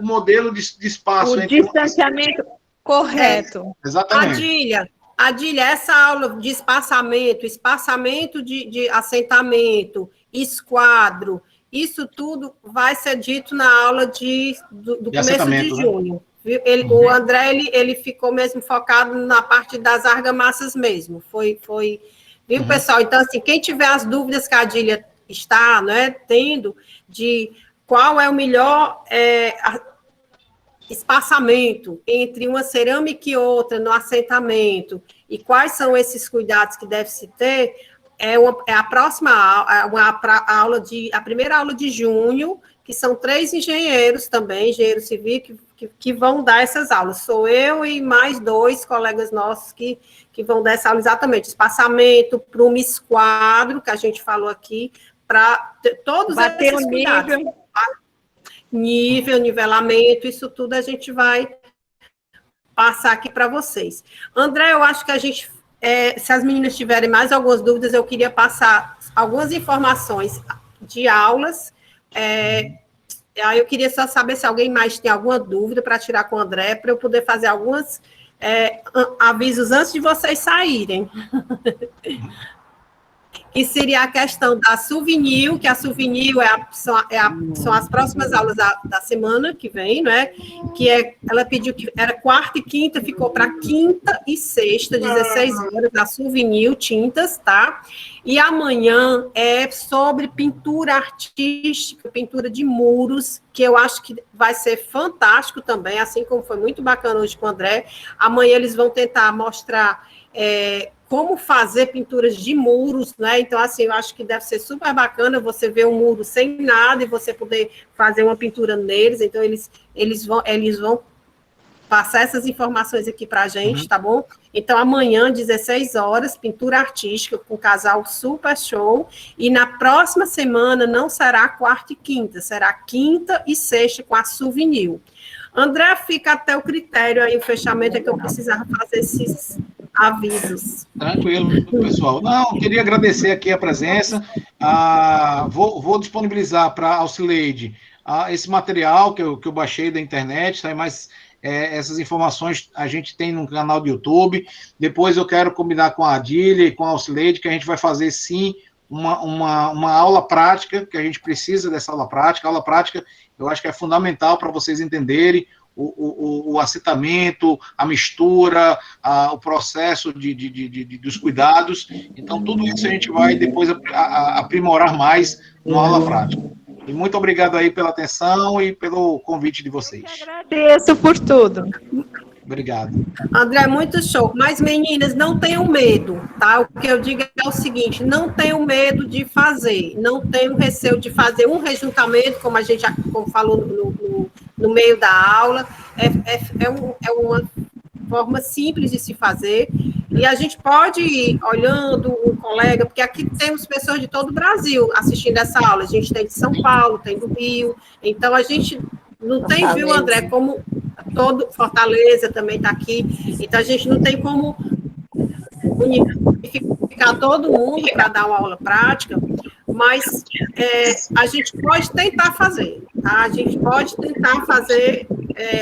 modelo de espaço. O distanciamento correto. Exatamente. Adília, essa aula de espaçamento de assentamento, esquadro, isso tudo vai ser dito na aula do começo de junho. Viu? O André, ele ficou mesmo focado na parte das argamassas mesmo. Viu, pessoal? Então, assim, quem tiver as dúvidas que a Adília está, né, tendo, de qual é o melhor espaçamento entre uma cerâmica e outra no assentamento, e quais são esses cuidados que deve-se ter, a próxima aula, a primeira aula de junho, que são 3 engenheiros também, engenheiro civil, que vão dar essas aulas. Sou eu e mais 2 colegas nossos que vão dar essa aula exatamente, espaçamento, prumo, esquadro, que a gente falou aqui, para todos esses cuidados. Nível, nivelamento, isso tudo a gente vai passar aqui para vocês. André, eu acho que a gente, se as meninas tiverem mais algumas dúvidas, eu queria passar algumas informações de aulas. Aí eu queria só saber se alguém mais tem alguma dúvida para tirar com o André, para eu poder fazer alguns avisos antes de vocês saírem. Que seria a questão da Souvenir, que a Souvenir são as próximas aulas da semana que vem, né? Ela pediu que era quarta e quinta, ficou para quinta e sexta, 16 horas, da Souvenir, tintas, tá? E amanhã é sobre pintura artística, pintura de muros, que eu acho que vai ser fantástico também, assim como foi muito bacana hoje com o André. Amanhã eles vão tentar mostrar como fazer pinturas de muros, né? Então, assim, eu acho que deve ser super bacana você ver um muro sem nada e você poder fazer uma pintura neles. Então, eles vão passar essas informações aqui para a gente, tá bom? Então, amanhã, 16 horas, pintura artística com casal super show. E na próxima semana não será quarta e quinta, será quinta e sexta com a Souvenir. André, fica até o critério aí, o fechamento é que eu precisava fazer esses avisos. Tranquilo, pessoal. Não, queria agradecer aqui a presença. Vou disponibilizar para a Auxileide esse material que eu baixei da internet, tá? Mas essas informações a gente tem no canal do YouTube. Depois eu quero combinar com a Adília e com a Auxileide que a gente vai fazer, sim, uma aula prática, que a gente precisa dessa aula prática. A aula prática eu acho que é fundamental para vocês entenderem o assentamento, a mistura, o processo dos cuidados. Então, tudo isso a gente vai depois aprimorar mais na aula prática. E muito obrigado aí pela atenção e pelo convite de vocês. Eu agradeço por tudo. Obrigado. André, muito show. Mas, meninas, não tenham medo, tá? O que eu digo é o seguinte, não tenham medo de fazer, não tenham receio de fazer um rejuntamento, como a gente já falou no meio da aula, é uma forma simples de se fazer, e a gente pode ir olhando um colega, porque aqui temos pessoas de todo o Brasil assistindo essa aula, a gente tem de São Paulo, tem do Rio, então a gente não tem, viu, André, como Fortaleza também está aqui, então a gente não tem como unificar todo mundo para dar uma aula prática, mas a gente pode tentar fazer, tá? A gente pode tentar fazer,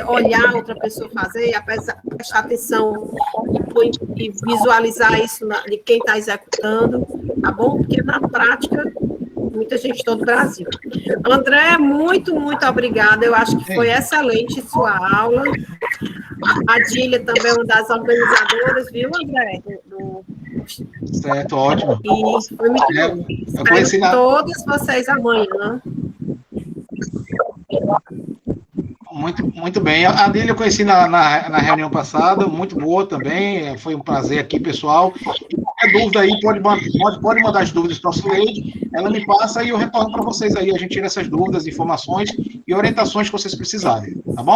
olhar outra pessoa fazer, prestar atenção e visualizar isso de quem está executando, tá bom? Porque na prática, muita gente de todo o Brasil. André, muito, muito obrigada, eu acho que foi excelente sua aula. A Adília também é uma das organizadoras, viu, André? Certo, ótimo. E foi muito bom. Espero todos vocês amanhã. Muito bem. A Adília eu conheci na reunião passada, muito boa também. Foi um prazer aqui, pessoal. E qualquer qualquer dúvida aí, pode mandar as dúvidas para a Suleide, ela me passa e eu retorno para vocês aí, a gente tira essas dúvidas, informações e orientações que vocês precisarem, tá bom?